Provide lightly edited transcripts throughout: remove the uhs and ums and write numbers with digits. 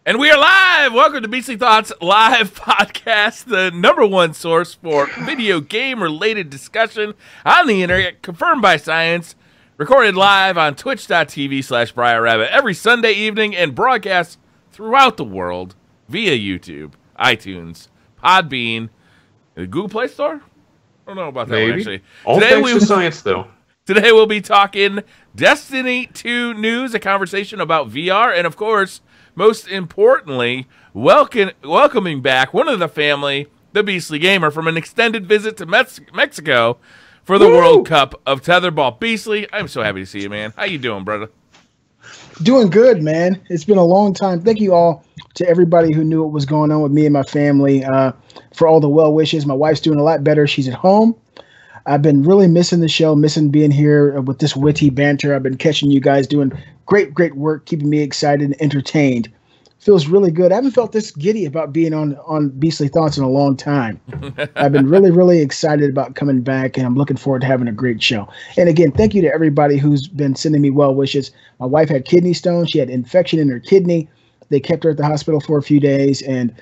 And we are live! Welcome to Beastly Thoughts Live Podcast, the #1 source for video game-related discussion on the internet, confirmed by science, recorded live on twitch.tv/Briar Rabbit every Sunday evening and broadcast throughout the world via YouTube, iTunes, Podbean, the Google Play Store? I don't know about that Maybe. one, actually. All thanks to science, though. Today we'll be talking Destiny 2 news, a conversation about VR, and of course, most importantly, welcoming back one of the family, the Beastly Gamer, from an extended visit to Mexico for the World Cup of Tetherball. Beastly, I'm so happy to see you, man. How you doing, brother? Doing good, man. It's been a long time. Thank you all to everybody who knew what was going on with me and my family, for all the well wishes. My wife's doing a lot better. She's at home. I've been really missing the show, missing being here with this witty banter. I've been catching you guys doing great work, keeping me excited and entertained. Feels really good. I haven't felt this giddy about being on Beastly Thoughts in a long time. I've been really excited about coming back, and I'm looking forward to having a great show. And again, thank you to everybody who's been sending me well wishes. My wife had kidney stones. She had infection in her kidney. They kept her at the hospital for a few days, and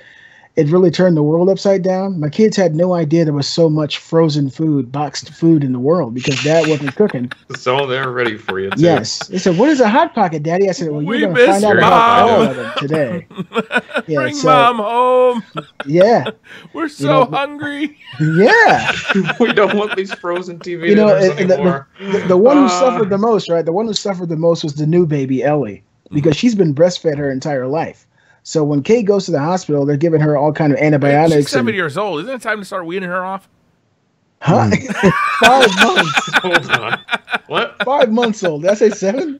it really turned the world upside down. My kids had no idea there was so much frozen food, boxed food in the world because Dad wasn't cooking. So they're ready for you, too. Yes. They said, "What is a Hot Pocket, Daddy?" I said, "Well, you're going to find out about all of them today." Yeah, Bring Mom home. Yeah. We're so hungry. Yeah. We don't want these frozen TV dinners anymore. The one who suffered the most, right? The one who suffered the most was the new baby, Ellie, because she's been breastfed her entire life. So when Kay goes to the hospital, they're giving her all kind of antibiotics. She's 7 years old. Isn't it time to start weaning her off? Huh? 5 months. Hold on. What? 5 months old. Did I say 7?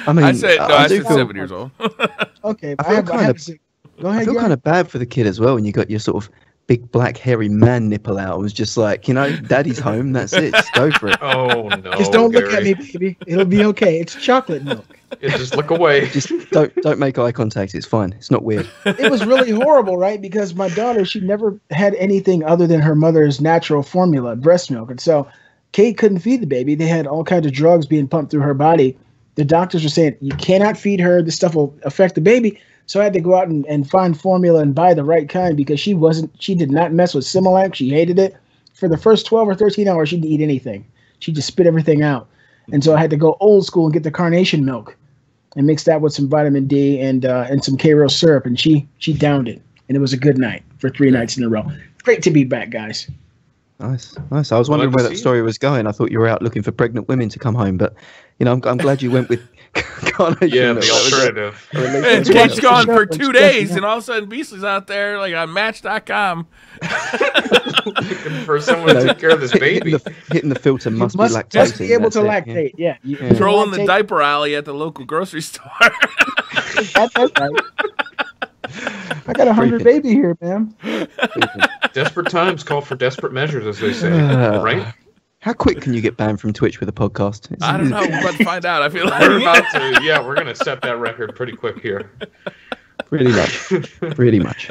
I mean, I said 7 years old. Okay. I feel kind of bad for the kid as well when you got your sort of big black hairy man nipple out. It was just like, Daddy's home. That's it. Just go for it. Oh no! Just don't look at me, baby. It'll be okay. It's chocolate milk. Just look away. Just don't make eye contact. It's fine. It's not weird. It was really horrible, right? Because my daughter, she never had anything other than her mother's natural formula, breast milk. And so Kate couldn't feed the baby. They had all kinds of drugs being pumped through her body. The doctors were saying, you cannot feed her. This stuff will affect the baby. So I had to go out and find formula and buy the right kind because she did not mess with Similac. She hated it. For the first 12 or 13 hours, she didn't eat anything. She just spit everything out. And so I had to go old school and get the carnation milk and mix that with some vitamin D and some K-Rose syrup. And she downed it. And it was a good night for 3 nights in a row. Great to be back, guys. Nice. I was wondering where that story was going. I thought you were out looking for pregnant women to come home, but I'm glad you went with carnation. Yeah, the alternative. And Kate's gone for 2 days, and all of a sudden Beastly's out there like on Match.com. Looking for someone to take care of this baby. Hitting the filter must be lactating. Must be able to lactate, yeah. Trolling the diaper alley at the local grocery store. That's right. I got a hungry baby here, man. Desperate times call for desperate measures, as they say, right? How quick can you get banned from Twitch with a podcast? I don't know. We're about to find out. I feel like we're about to. Yeah, we're going to set that record pretty quick here. Pretty much.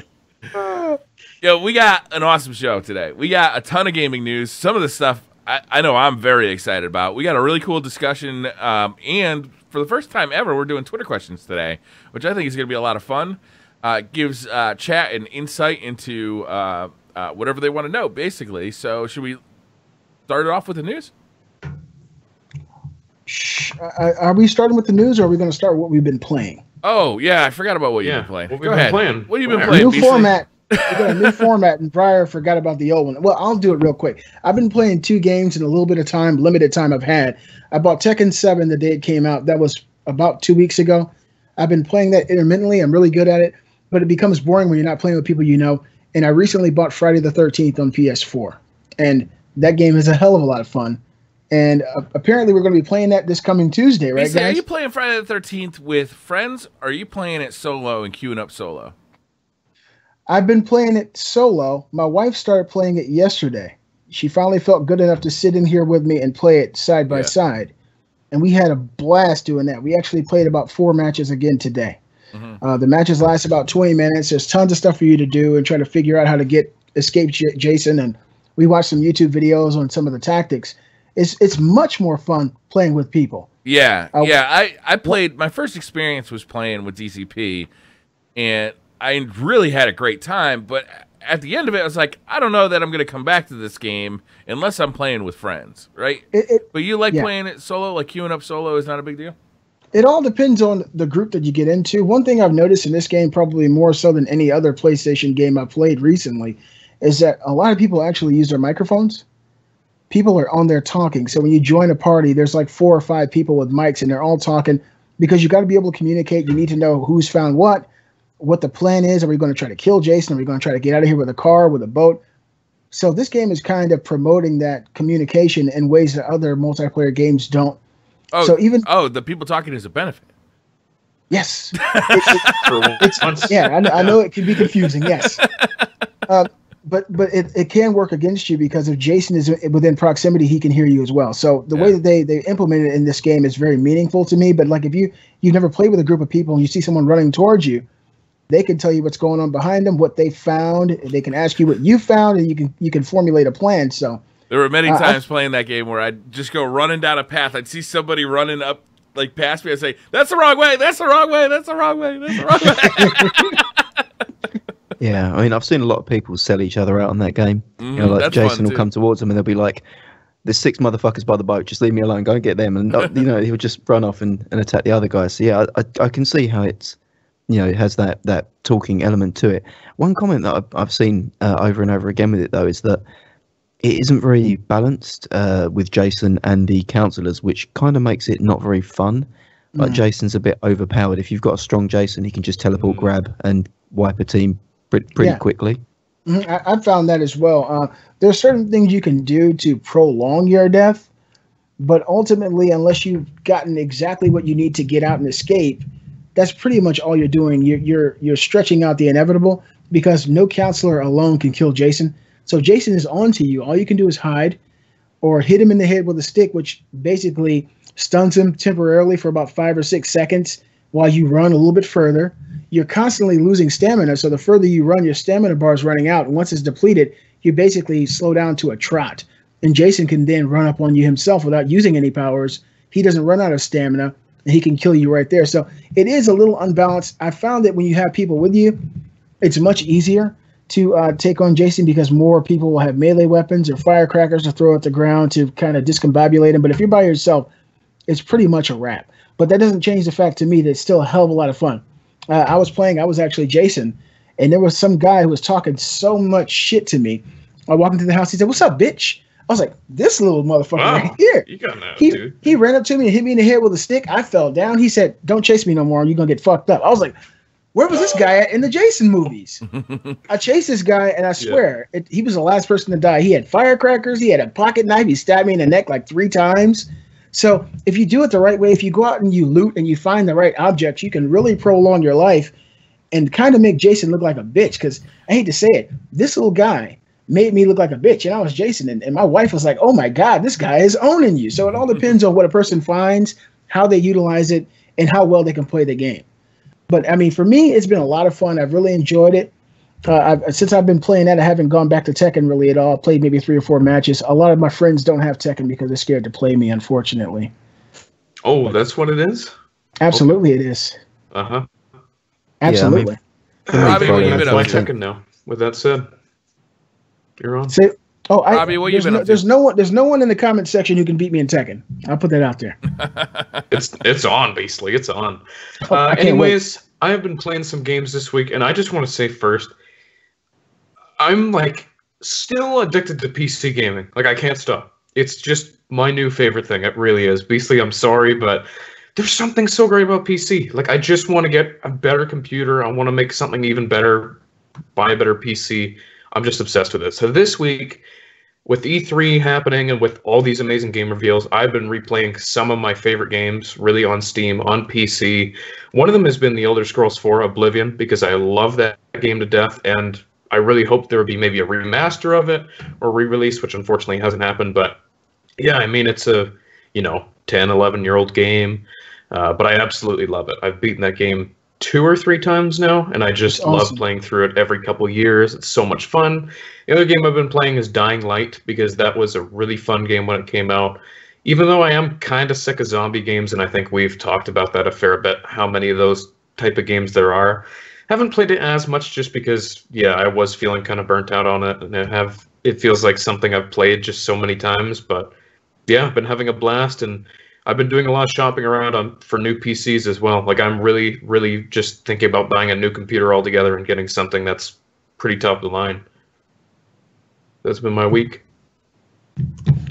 Yo, we got an awesome show today. We got a ton of gaming news. Some of the stuff I know I'm very excited about. We got a really cool discussion, and for the first time ever, we're doing Twitter questions today, which I think is going to be a lot of fun. Gives chat an insight into whatever they want to know, basically. So should we start it off with the news? Are we starting with the news, or are we going to start what we've been playing? Oh, yeah, I forgot about what you've been playing. Go ahead. What have you been playing? New format. We got a new format, and Briar forgot about the old one. Well, I'll do it real quick. I've been playing 2 games in a little bit of time, limited time I've had. I bought Tekken 7 the day it came out. That was about 2 weeks ago. I've been playing that intermittently. I'm really good at it, but it becomes boring when you're not playing with people you know. And I recently bought Friday the 13th on PS4, and that game is a hell of a lot of fun. And apparently we're going to be playing that this coming Tuesday, right, guys? Are you playing Friday the 13th with friends, or are you playing it solo and queuing up solo? I've been playing it solo. My wife started playing it yesterday. She finally felt good enough to sit in here with me and play it side by side. And we had a blast doing that. We actually played about 4 matches again today. Mm-hmm. The matches last about 20 minutes. There's tons of stuff for you to do and try to figure out how to escape Jason. And we watched some YouTube videos on some of the tactics. It's much more fun playing with people. Yeah, I played. My first experience was playing with DCP, and I really had a great time. But at the end of it, I was like, I don't know that I'm going to come back to this game unless I'm playing with friends, right? But you like playing it solo, like queuing up solo is not a big deal? It all depends on the group that you get into. One thing I've noticed in this game, probably more so than any other PlayStation game I've played recently, is that a lot of people actually use their microphones. People are on there talking. So when you join a party, there's like 4 or 5 people with mics, and they're all talking because you got to be able to communicate. You need to know who's found what the plan is. Are we going to try to kill Jason? Are we going to try to get out of here with a car, with a boat? So this game is kind of promoting that communication in ways that other multiplayer games don't. Oh, so even the people talking is a benefit. Yes. I know it can be confusing. Yes. But it can work against you because if Jason is within proximity, he can hear you as well. So the way that they implement it in this game is very meaningful to me. But like if you've never played with a group of people and you see someone running towards you, they can tell you what's going on behind them, what they found. They can ask you what you found, and you can formulate a plan. So there were many times playing that game where I'd just go running down a path. I'd see somebody running up like past me. I'd say, "That's the wrong way. That's the wrong way. That's the wrong way. That's the wrong way." Yeah, I mean, I've seen a lot of people sell each other out on that game. You know, like Jason will come towards them and they'll be like, "There's 6 motherfuckers by the boat. Just leave me alone. Go and get them." And you know, he'll just run off and attack the other guys. So yeah, I can see how it's, you know, it has that talking element to it. One comment that I've seen over and over again with it though is that it isn't very balanced with Jason and the counselors, which kind of makes it not very fun. Like Jason's a bit overpowered. If you've got a strong Jason, he can just teleport, grab, and wipe a team pretty quickly. I found that as well. There are certain things you can do to prolong your death, but ultimately, unless you've gotten exactly what you need to get out and escape, that's pretty much all you're doing. You're stretching out the inevitable because no counselor alone can kill Jason. So Jason is on to you. All you can do is hide or hit him in the head with a stick, which basically stuns him temporarily for about 5 or 6 seconds while you run a little bit further. You're constantly losing stamina, so the further you run, your stamina bar is running out. And once it's depleted, you basically slow down to a trot. And Jason can then run up on you himself without using any powers. He doesn't run out of stamina, and he can kill you right there. So it is a little unbalanced. I found that when you have people with you, it's much easier to take on Jason because more people will have melee weapons or firecrackers to throw at the ground to kind of discombobulate him. But if you're by yourself, it's pretty much a wrap. But that doesn't change the fact to me that it's still a hell of a lot of fun. I was actually Jason, and there was some guy who was talking so much shit to me. I walked into the house, he said, "What's up, bitch?" I was like, "This little motherfucker right here." You got that, dude. He ran up to me and hit me in the head with a stick. I fell down. He said, "Don't chase me no more, you're going to get fucked up." I was like, where was this guy at in the Jason movies? I chased this guy, and I swear, he was the last person to die. He had firecrackers. He had a pocket knife. He stabbed me in the neck like 3 times. So if you do it the right way, if you go out and you loot and you find the right objects, you can really prolong your life and kind of make Jason look like a bitch. Because I hate to say it, this little guy made me look like a bitch, and I was Jason. And my wife was like, "Oh my God, this guy is owning you." So it all depends on what a person finds, how they utilize it, and how well they can play the game. But I mean, for me, it's been a lot of fun. I've really enjoyed it. Since I've been playing that, I haven't gone back to Tekken really at all. I played maybe 3 or 4 matches. A lot of my friends don't have Tekken because they're scared to play me, unfortunately. Oh, that's what it is? Absolutely, it is. Uh-huh. Absolutely. Robbie, what you been up to? Tekken now. With that said, you're on. Robbie, what you been up to? There's no one in the comment section who can beat me in Tekken. I'll put that out there. It's on, basically. It's on. Anyways, I have been playing some games this week, and I just want to say first, I'm like still addicted to PC gaming. Like I can't stop. It's just my new favorite thing. It really is. Beastly, I'm sorry, but there's something so great about PC. Like I just want to get a better computer. I want to make something even better, buy a better PC. I'm just obsessed with it. So this week, with E3 happening and with all these amazing game reveals, I've been replaying some of my favorite games, really on Steam, on PC. One of them has been The Elder Scrolls 4 Oblivion, because I love that game to death, and I really hope there would be maybe a remaster of it or re-release, which unfortunately hasn't happened. But yeah, I mean, it's a 10, 11-year-old game, but I absolutely love it. I've beaten that game 2 or 3 times now, and I just love playing through it every couple of years. It's so much fun. The other game I've been playing is Dying Light, because that was a really fun game when it came out. Even though I am kind of sick of zombie games, and I think we've talked about that a fair bit, how many of those type of games there are. Haven't played it as much just because, yeah, I was feeling kind of burnt out on it, and it feels like something I've played just so many times. But yeah, I've been having a blast, and I've been doing a lot of shopping around for new PCs as well. Like I'm really, really just thinking about buying a new computer altogether and getting something that's pretty top of the line. That's been my week.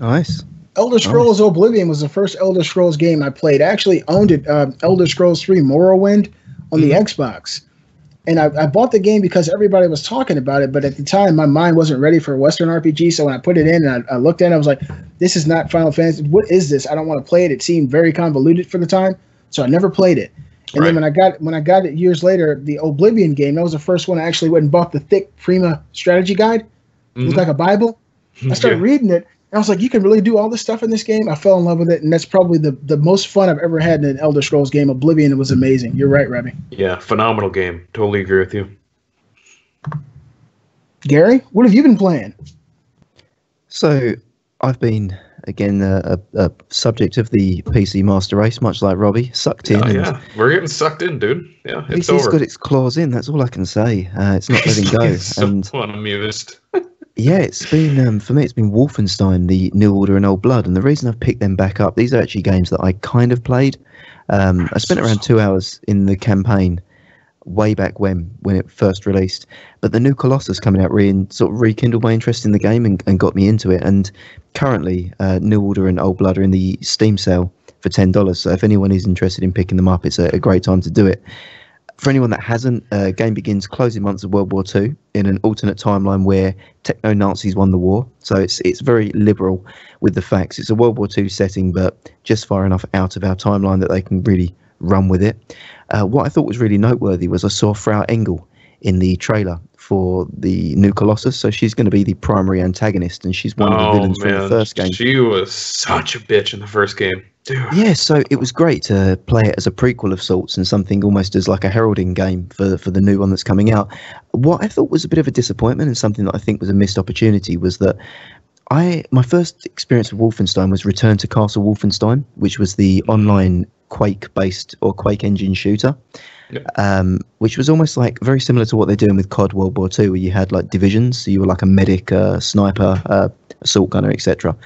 Nice. Elder Scrolls Oblivion was the first Elder Scrolls game I played. I actually owned it, Elder Scrolls 3 Morrowind on the Xbox. And I bought the game because everybody was talking about it, but at the time my mind wasn't ready for a Western RPG. So when I put it in and I looked at it, I was like, this is not Final Fantasy. What is this? I don't want to play it. It seemed very convoluted for the time. So I never played it. And then when I got it years later, the Oblivion game, that was the first one I actually went and bought the thick Prima strategy guide. It looked like a Bible. I started reading it. And I was like, you can really do all this stuff in this game? I fell in love with it, and that's probably the most fun I've ever had in an Elder Scrolls game. Oblivion, it was amazing. You're right, Rebby. Yeah, phenomenal game. Totally agree with you. Gary, what have you been playing? So, I've been, again, a subject of the PC Master Race, much like Robbie, sucked in. Yeah, we're getting sucked in, dude. Yeah, it's PC's over. got its claws in, that's all I can say. It's not letting go. So unamused. Yeah, it's been, for me, it's been Wolfenstein, the New Order and Old Blood. And the reason I've picked them back up, these are actually games that I kind of played. I spent around 2 hours in the campaign way back when it first released. But the new Colossus coming out sort of rekindled my interest in the game and got me into it. And currently, New Order and Old Blood are in the Steam sale for $10. So if anyone is interested in picking them up, it's a great time to do it. For anyone that hasn't, game begins closing months of World War II in an alternate timeline where techno-Nazis won the war. So it's very liberal with the facts. It's a World War II setting, but just far enough out of our timeline that they can really run with it. What I thought was really noteworthy was I saw Frau Engel in the trailer for the new Colossus. So she's going to be the primary antagonist, and she's one of the villains from the first game. She was such a bitch in the first game. Dude. Yeah, so it was great to play it as a prequel of sorts and something almost as like a heralding game for the new one that's coming out. What I thought was a bit of a disappointment and something that I think was a missed opportunity was that my first experience with Wolfenstein was Return to Castle Wolfenstein, which was the online Quake-based or Quake engine shooter, which was almost like very similar to what they're doing with COD World War II, where you had like divisions, so you were like a medic, sniper, assault gunner, etc.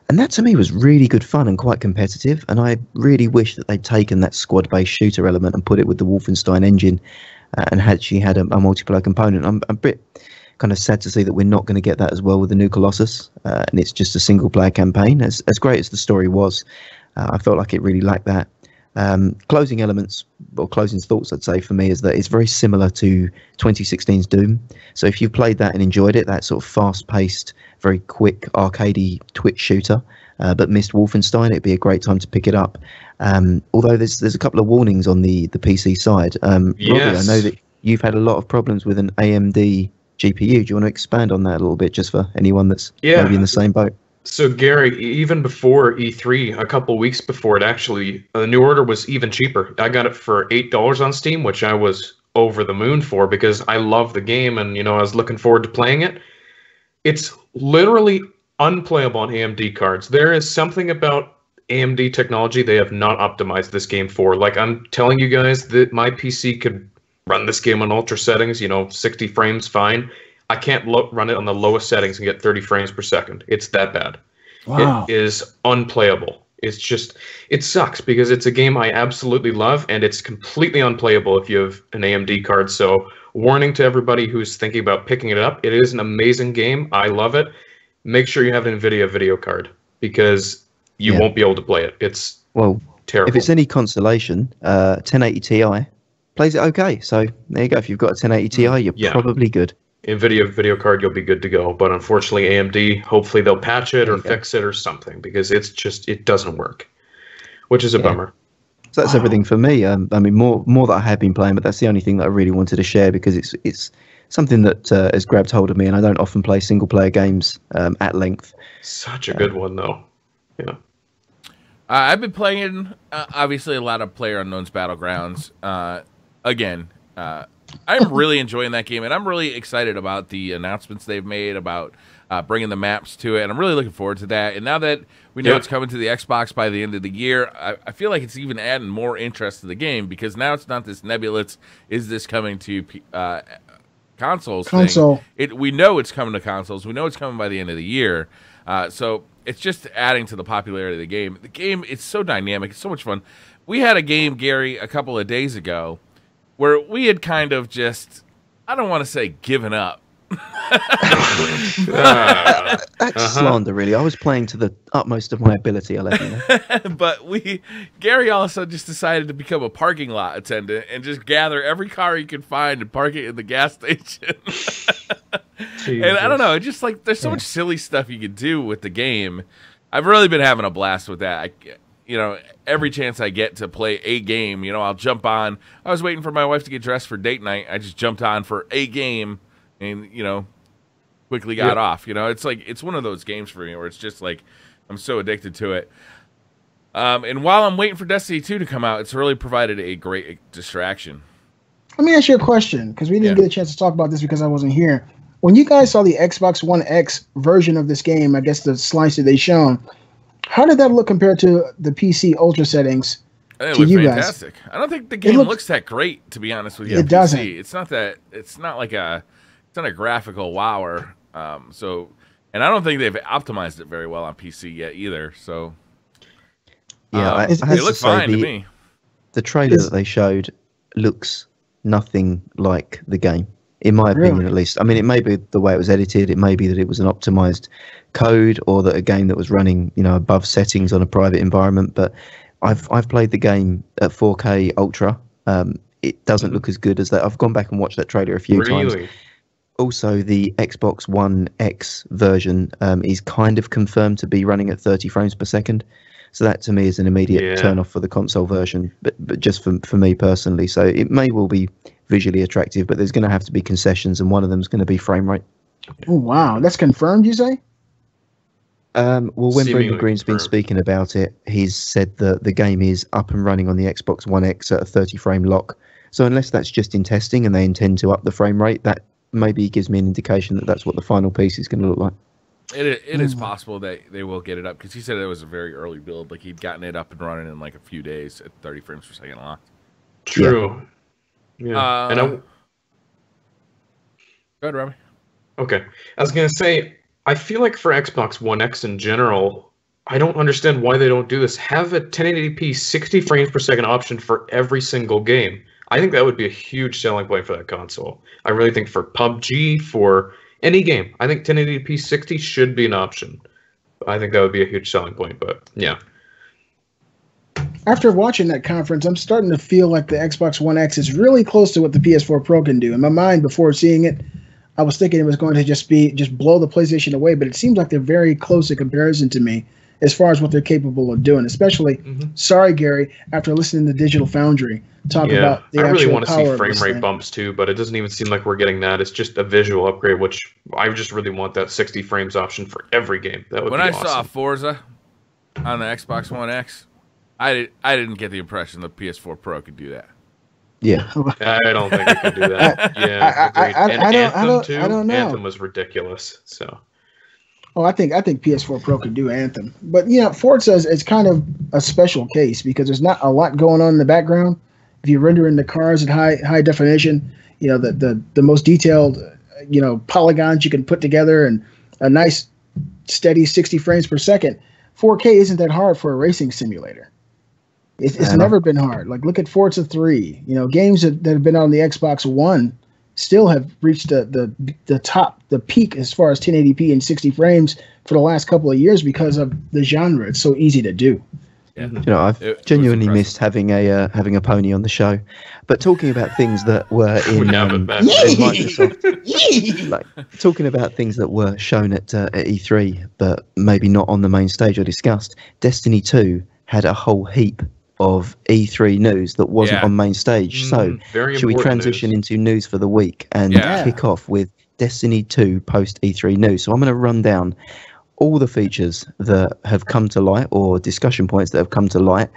And that to me was really good fun and quite competitive. And I really wish that they'd taken that squad-based shooter element and put it with the Wolfenstein engine and actually had a multiplayer component. I'm a bit kind of sad to see that we're not going to get that as well with the new Colossus. And it's just a single-player campaign. As great as the story was, I felt like it really lacked that. Closing elements, or closing thoughts, I'd say, for me, is that it's very similar to 2016's Doom. So if you've played that and enjoyed it, that sort of fast-paced, very quick, arcadey twitch shooter, but missed Wolfenstein, it'd be a great time to pick it up. Although there's a couple of warnings on the PC side. Robbie, I know that you've had a lot of problems with an AMD GPU. Do you want to expand on that a little bit, just for anyone that's maybe in the same boat? So, Gary, even before E3, a couple weeks before it actually, the New Order was even cheaper. I got it for $8 on Steam, which I was over the moon for because I love the game and, I was looking forward to playing it. It's literally unplayable on AMD cards. There is something about AMD technology they have not optimized this game for. Like, I'm telling you guys that my PC could run this game on ultra settings, 60 frames, fine. I can't run it on the lowest settings and get 30 frames per second. It's that bad. Wow. It is unplayable. It's just, it sucks because it's a game I absolutely love and it's completely unplayable if you have an AMD card. So warning to everybody who's thinking about picking it up. It is an amazing game. I love it. Make sure you have an NVIDIA video card because you won't be able to play it. It's terrible. If it's any consolation, 1080 Ti plays it okay. So there you go. If you've got a 1080 Ti, you're probably good. NVIDIA video card, you'll be good to go. But unfortunately, AMD, hopefully they'll patch it or fix it or something because it doesn't work, which is a bummer. So that's everything for me. I mean, more that I have been playing, but that's the only thing that I really wanted to share because it's something that has grabbed hold of me, and I don't often play single player games at length. Such a good one, though. Yeah. I've been playing, obviously, a lot of PlayerUnknown's Battlegrounds. I'm really enjoying that game, and I'm really excited about the announcements they've made about bringing the maps to it, and I'm really looking forward to that. And now that we know it's coming to the Xbox by the end of the year, I feel like it's even adding more interest to the game, because now it's not this nebulous, is this coming to consoles thing. We know it's coming to consoles. We know it's coming by the end of the year. So it's just adding to the popularity of the game. The game, it's so dynamic. It's so much fun. We had a game, Gary, a couple of days ago where we had kind of just, I don't want to say given up. That's slander, really. I was playing to the utmost of my ability, I'll let you know. But Gary also just decided to become a parking lot attendant and just gather every car he could find and park it in the gas station. And I don't know, it's just like there's so much silly stuff you can do with the game. I've really been having a blast with that. Every chance I get to play a game, I'll jump on. I was waiting for my wife to get dressed for date night. I just jumped on for a game and, quickly got off. It's like, it's one of those games for me where it's just like, I'm so addicted to it. And while I'm waiting for Destiny 2 to come out, it's really provided a great distraction. Let me ask you a question, because we didn't get a chance to talk about this because I wasn't here. When you guys saw the Xbox One X version of this game, I guess the slice that they shown, how did that look compared to the PC Ultra settings? It looked fantastic. I don't think the game looks that great, to be honest with you. It doesn't. It's not that. It's not like it's not a graphical wower. And I don't think they've optimized it very well on PC yet either. So yeah, it looks fine to me. The trailer that they showed looks nothing like the game, in my opinion, at least. I mean, it may be the way it was edited. It may be that it was an optimized code, or that a game that was running, above settings on a private environment. But I've played the game at 4K Ultra. It doesn't look as good as that. I've gone back and watched that trailer a few times. Also, the Xbox One X version is kind of confirmed to be running at 30 frames per second. So that, to me, is an immediate turn-off for the console version, but just for me personally. So it may well be visually attractive, but there's going to have to be concessions, and one of them is going to be frame rate. Oh, wow. That's confirmed, you say? Well, when Brendan Green's been speaking about it, he's said that the game is up and running on the Xbox One X at a 30-frame lock. So unless that's just in testing and they intend to up the frame rate, that maybe gives me an indication that that's what the final piece is going to look like. It is possible that they will get it up, because he said it was a very early build. Like, he'd gotten it up and running in like a few days at 30 frames per second locked. True. Yeah. Go ahead, Robbie. Okay. I was going to say, I feel like for Xbox One X in general, I don't understand why they don't do this. Have a 1080p 60 frames per second option for every single game. I think that would be a huge selling point for that console. I really think for PUBG, for any game, I think 1080p 60 should be an option. I think that would be a huge selling point, but yeah. After watching that conference, I'm starting to feel like the Xbox One X is really close to what the PS4 Pro can do. In my mind, before seeing it, I was thinking it was going to just blow the PlayStation away, but it seems like they're very close in comparison to me as far as what they're capable of doing. Especially, sorry, Gary, after listening to Digital Foundry talk about the actual power. I really want to see frame rate bumps too, but it doesn't even seem like we're getting that. It's just a visual upgrade, which I just really want that 60 frames option for every game. That would be awesome. When I saw Forza on the Xbox One X, I didn't get the impression the PS4 Pro could do that. Yeah, I don't think it could do that. Yeah, I don't know. Anthem was ridiculous. So, I think PS4 Pro could do Anthem, but Forza is kind of a special case because there's not a lot going on in the background. If you render in the cars at high definition, the most detailed polygons you can put together and a nice steady 60 frames per second. 4K isn't that hard for a racing simulator. It's never been hard. Like, look at Forza 3. Games that have been on the Xbox One still have reached the peak as far as 1080p and 60 frames for the last couple of years because of the genre. It's so easy to do. Yeah. I've genuinely missed having a pony on the show. But talking about things that were in Microsoft, like talking about things that were shown at E3, but maybe not on the main stage or discussed. Destiny 2 had a whole heap of E3 news that wasn't on main stage. So should we transition into news for the week and kick off with Destiny 2 post E3 news? So I'm going to run down all the features that have come to light or discussion points that have come to light.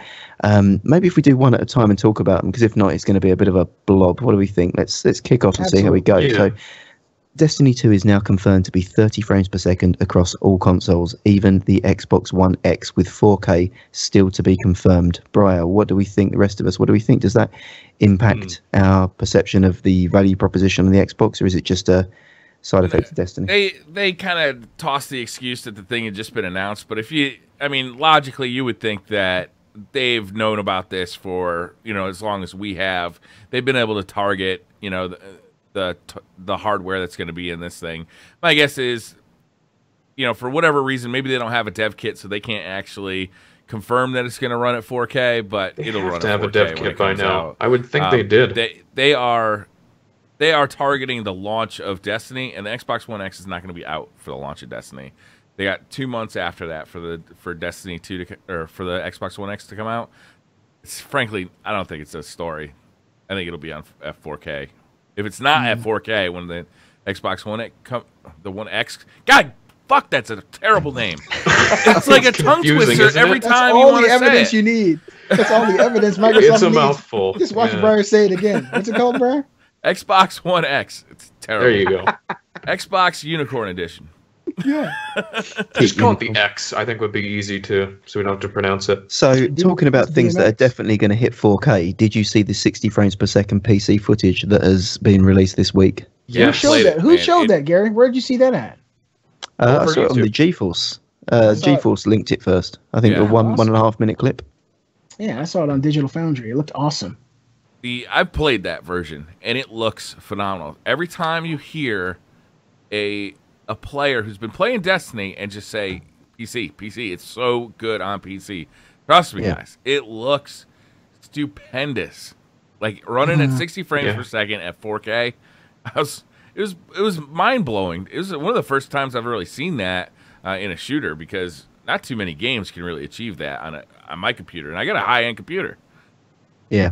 Maybe if we do one at a time and talk about them, because if not, it's going to be a bit of a blob. What do we think? Let's kick off and see how we go. Yeah. So Destiny 2 is now confirmed to be 30 frames per second across all consoles, even the Xbox One X, with 4K still to be confirmed. Briar, what do we think, the rest of us? What do we think? Does that impact our perception of the value proposition on the Xbox, or is it just a side effect of Destiny? They kind of toss the excuse that the thing had just been announced, but logically you would think that they've known about this for, as long as we have. They've been able to target, the hardware that's going to be in this thing. My guess is, for whatever reason, maybe they don't have a dev kit, so they can't actually confirm that it's going to run at 4K, but it'll run at 4K. They have to have a dev kit by now. I would think they did. They are targeting the launch of Destiny, and the Xbox One X is not going to be out for the launch of Destiny. They got 2 months after that for Destiny 2 or for the Xbox One X to come out. Frankly, I don't think it's a story. I think it'll be on at 4K. If it's not at 4K when the Xbox One X the One X, God, fuck, that's a terrible name. It's like a tongue twister every time you want to say it. That's all the evidence you need. That's all the evidence Microsoft needs. It's a mouthful. Just watch Briar say it again. What's it called, Briar? Xbox One X. It's terrible. There you go. Xbox Unicorn Edition. Yeah. Just call it the X, I think would be easy too, so we don't have to pronounce it. So, talking about things that are definitely going to hit 4K, did you see the 60 frames per second PC footage that has been released this week? Yeah, Who showed that, Gary? Where did you see that at? I saw it on the GeForce. GeForce linked it first. I think a 1.5 minute clip. Yeah, I saw it on Digital Foundry. It looked awesome. I've played that version, and it looks phenomenal. Every time you hear a player who's been playing Destiny and just say PC, it's so good on PC. Trust me, guys, it looks stupendous. Like running at 60 frames per second at 4K, it was mind blowing. It was one of the first times I've really seen that in a shooter, because not too many games can really achieve that on my computer, and I got a high end computer. Yeah.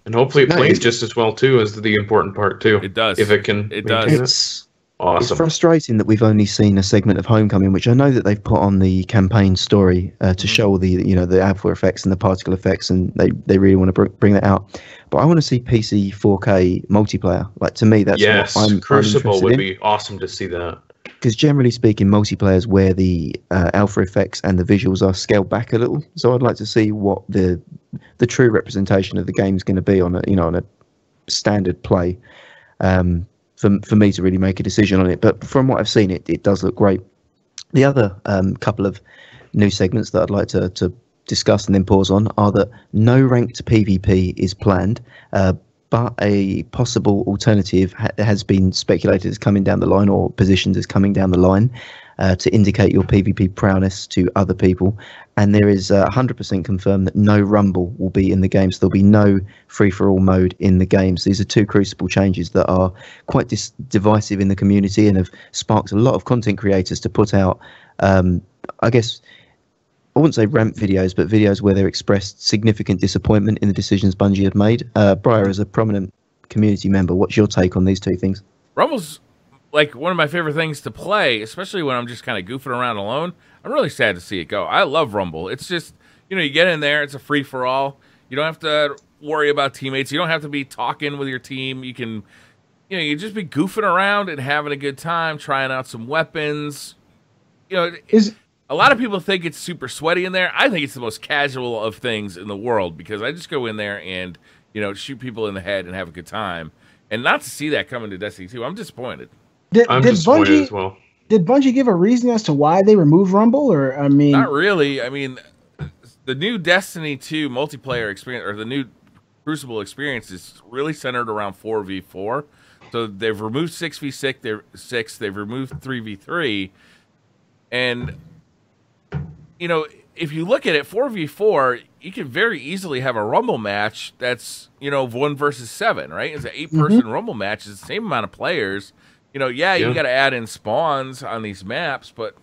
And hopefully it plays just as well too, as the important part too. It does. If it can. It does. Awesome. It's frustrating that we've only seen a segment of Homecoming, which I know that they've put on the campaign story to show all the the alpha effects and the particle effects, and they really want to bring that out. But I want to see PC 4K multiplayer. Like, to me, that's what I'm Crucible would be awesome to see that. Because generally speaking, multiplayer is where the alpha effects and the visuals are scaled back a little. So I'd like to see what the true representation of the game is going to be on a standard play. For me to really make a decision on it. But from what I've seen, it does look great. The other couple of new segments that I'd like to discuss and then pause on are that no ranked PvP is planned, but a possible alternative has been speculated as coming down the line, or positioned as coming down the line, to indicate your PvP prowess to other people. And there is 100% confirmed that no Rumble will be in the game, so there'll be no free-for-all mode in the game. So these are two Crucible changes that are quite divisive in the community and have sparked a lot of content creators to put out, I guess, I wouldn't say rant videos, but videos where they're expressed significant disappointment in the decisions Bungie have made. Briar, as a prominent community member, what's your take on these two things? Rumble's like one of my favorite things to play, especially when I'm just kind of goofing around alone. I'm really sad to see it go. I love Rumble. It's just, you get in there, it's a free-for-all. You don't have to worry about teammates. You don't have to be talking with your team. You can, you just be goofing around and having a good time, trying out some weapons. A lot of people think it's super sweaty in there. I think it's the most casual of things in the world, because I just go in there and, shoot people in the head and have a good time. And not to see that coming to Destiny 2, I'm disappointed. I'm disappointed as well. Did Bungie give a reason as to why they removed Rumble, or not really? The new Destiny 2 multiplayer experience, or the new Crucible experience, is really centered around 4v4. So they've removed 6v6, they've removed 3v3, and if you look at it, 4v4, you can very easily have a Rumble match that's 1 versus 7, right? It's an 8-person Rumble match. It's the same amount of players. You got to add in spawns on these maps, but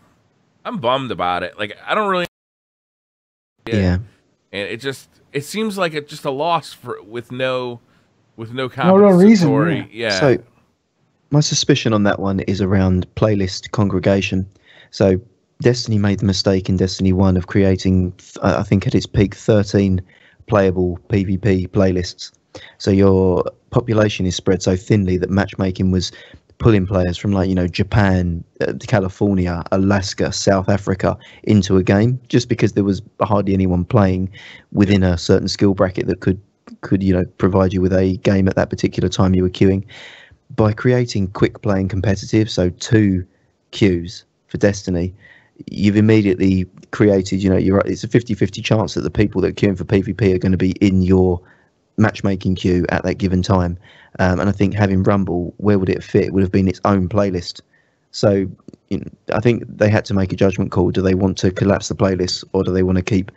I'm bummed about it. Like, I don't really. Yeah. And it seems like it's just a loss with no compensatory. No real reason. Yeah. So, my suspicion on that one is around playlist congregation. So, Destiny made the mistake in Destiny 1 of creating, I think at its peak, 13 playable PvP playlists. So your population is spread so thinly that matchmaking was pulling players from like, you know, Japan, California, Alaska, South Africa into a game just because there was hardly anyone playing within a certain skill bracket that could you know, provide you with a game at that particular time you were queuing. By creating quick play and competitive, so 2 queues for Destiny, you've immediately created, you know, it's a 50-50 chance that the people that are queuing for PvP are going to be in your matchmaking queue at that given time. And I think having Rumble, where would it fit? It would have been its own playlist. So you know, I think they had to make a judgment call. Do they want to collapse the playlist, or do they want to keep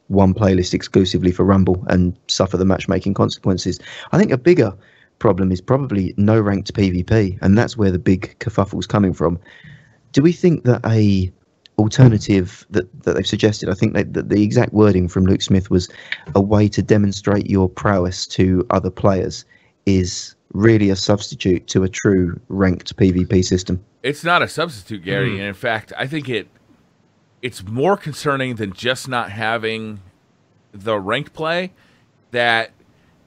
one playlist exclusively for Rumble and suffer the matchmaking consequences? I think a bigger problem is probably no ranked PvP, and that's where the big kerfuffle's coming from. Do we think that a alternative that they've suggested, I think that the exact wording from Luke Smith was a way to demonstrate your prowess to other players, is really a substitute to a true ranked PvP system? It's not a substitute, Gary. And in fact, I think it's more concerning than just not having the ranked play, that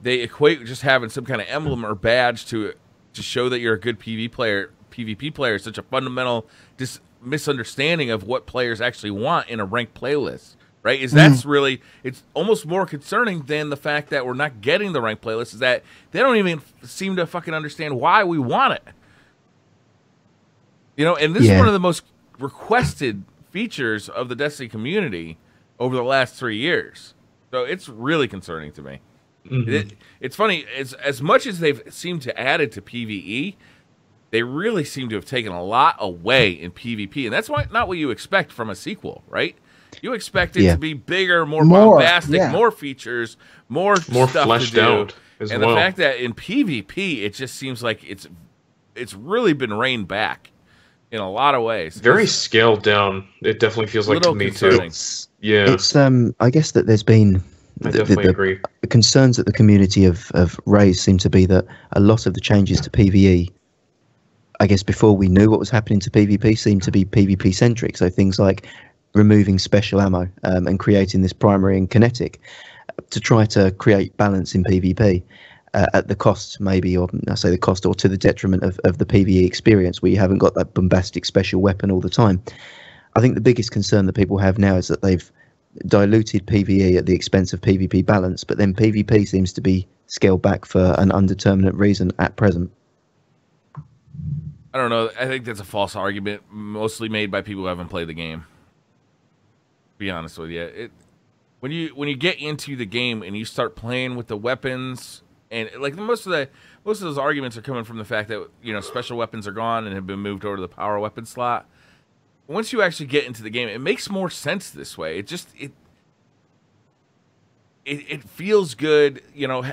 they equate just having some kind of emblem or badge to show that you're a good PvP player is such a fundamental misunderstanding of what players actually want in a ranked playlist, right? That's really, it's almost more concerning than the fact that we're not getting the ranked playlist, is that they don't even seem to fucking understand why we want it. You know, and this is one of the most requested features of the Destiny community over the last 3 years. So it's really concerning to me. It's funny, as much as they've seemed to add it to PvE, they really seem to have taken a lot away in PvP, and that's not what you expect from a sequel, right? You expect it to be bigger, more bombastic, more features, more stuff fleshed to do. out as and well. The fact that in PvP, it just seems like it's really been reined back in a lot of ways. Very scaled down. It definitely feels like to me too. Yeah, it's I guess that there's been. I definitely agree. The concerns that the community have raised seem to be that a lot of the changes to PvE, I guess before we knew what was happening to PvP, seemed to be PvP centric. So things like removing special ammo and creating this primary and kinetic to try to create balance in PvP at the cost, maybe, or I say the cost, or to the detriment of the PvE experience, where you haven't got that bombastic special weapon all the time. I think the biggest concern that people have now is that they've diluted PvE at the expense of PvP balance, but then PvP seems to be scaled back for an undeterminate reason at present. I don't know. I think that's a false argument, mostly made by people who haven't played the game. To be honest with you, when you get into the game and you start playing with the weapons, and like most of those arguments are coming from the fact that, you know, special weapons are gone and have been moved over to the power weapon slot. Once you actually get into the game, it makes more sense this way. It feels good. You know,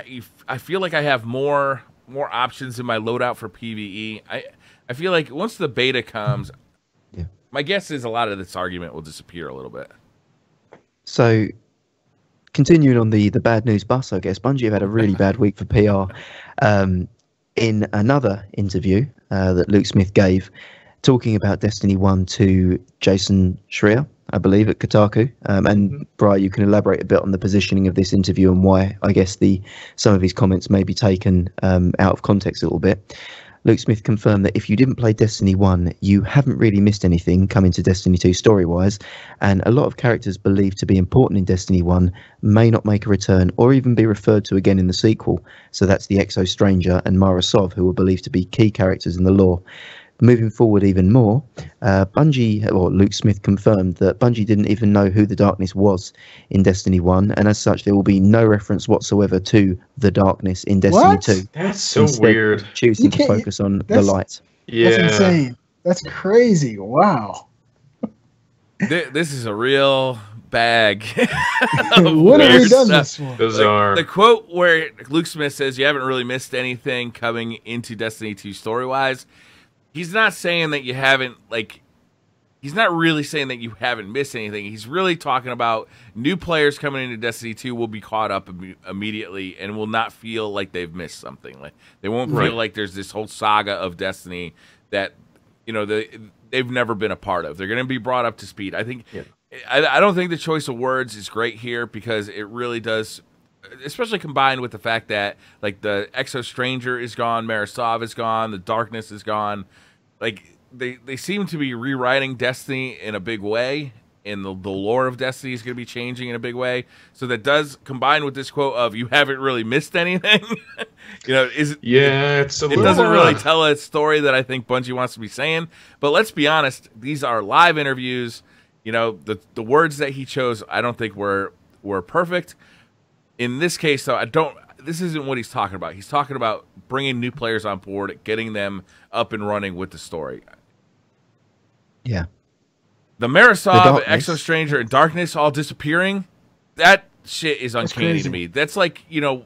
I feel like I have more options in my loadout for PvE. I feel like once the beta comes, my guess is a lot of this argument will disappear a little bit. So, continuing on the bad news bus, I guess, Bungie have had a really bad week for PR. In another interview that Luke Smith gave, talking about Destiny 1 to Jason Schreier, I believe, at Kotaku. And Briar, you can elaborate a bit on the positioning of this interview and why, I guess, some of his comments may be taken out of context a little bit. Luke Smith confirmed that if you didn't play Destiny 1, you haven't really missed anything coming to Destiny 2 story-wise, and a lot of characters believed to be important in Destiny 1 may not make a return or even be referred to again in the sequel. So that's the Exo Stranger and Mara Sov, who were believed to be key characters in the lore. Moving forward even more, Luke Smith confirmed that Bungie didn't even know who the Darkness was in Destiny 1, and as such there will be no reference whatsoever to the Darkness in Destiny 2. That's so Instead, weird. Choosing to focus on the light. Yeah. That's insane. That's crazy. Wow. This is a real bag. What have we done this for? Bizarre. The quote where Luke Smith says, "You haven't really missed anything coming into Destiny 2 story-wise." He's not saying that you haven't, he's not really saying that you haven't missed anything. He's really talking about new players coming into Destiny 2 will be caught up immediately and will not feel like they've missed something. Like they won't feel like there's this whole saga of Destiny that, you know, they've never been a part of. They're going to be brought up to speed. I think, I don't think the choice of words is great here because it really does especially combined with the fact that like the Exo Stranger is gone, Marisov is gone, the Darkness is gone. Like they seem to be rewriting Destiny in a big way, and the lore of Destiny is going to be changing in a big way. So that does combine with this quote of "you haven't really missed anything." You know, it doesn't really tell a story that I think Bungie wants to be saying. But let's be honest, these are live interviews. You know, the words that he chose, I don't think were perfect. In this case, though, this isn't what he's talking about. He's talking about bringing new players on board, getting them up and running with the story. Yeah. The Marisov, Exo Stranger, and Darkness all disappearing, that shit is uncanny to me. That's like, you know,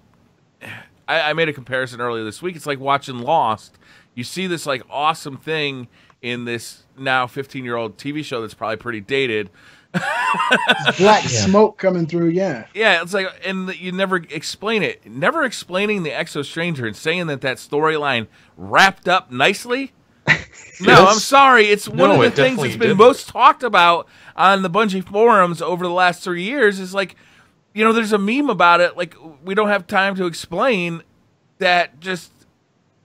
I made a comparison earlier this week. It's like watching Lost. You see this like awesome thing in this now 15-year-old TV show that's probably pretty dated. Black smoke coming through, yeah. Yeah, it's like, and you never explain it. Never explaining the Exo Stranger and saying that storyline wrapped up nicely. No, I'm sorry. It's one of the things that's been most talked about on the Bungie forums over the last 3 years is like, you know, there's a meme about it. Like, we don't have time to explain that. Just,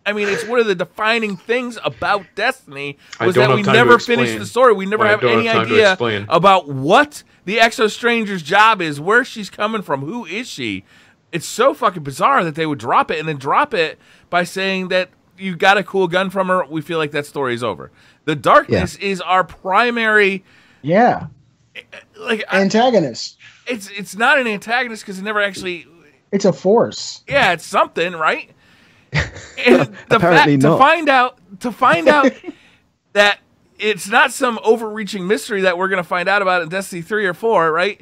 I mean, it's one of the defining things about Destiny was that we never finished the story. We never have any idea about what the Exo Stranger's job is, where she's coming from, who is she. It's so fucking bizarre that they would drop it and then drop it by saying that you got a cool gun from her. We feel like that story is over. The Darkness is our primary, like antagonist. It's not an antagonist because it never actually. It's a force. Yeah, it's something, right? And the fact to find out that it's not some overreaching mystery that we're going to find out about in Destiny 3 or 4, right?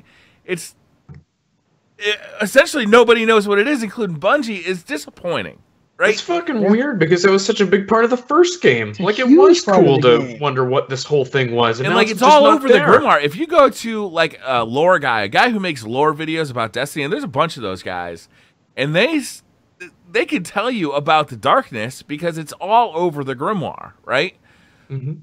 Essentially nobody knows what it is, including Bungie, is disappointing. Right? It's fucking weird because it was such a big part of the first game. Like, it was cool to wonder what this whole thing was. And like, it's all over the grimoire. If you go to, like, a lore guy, a guy who makes lore videos about Destiny, and there's a bunch of those guys, and they can tell you about the Darkness because it's all over the grimoire, right? Mm-hmm.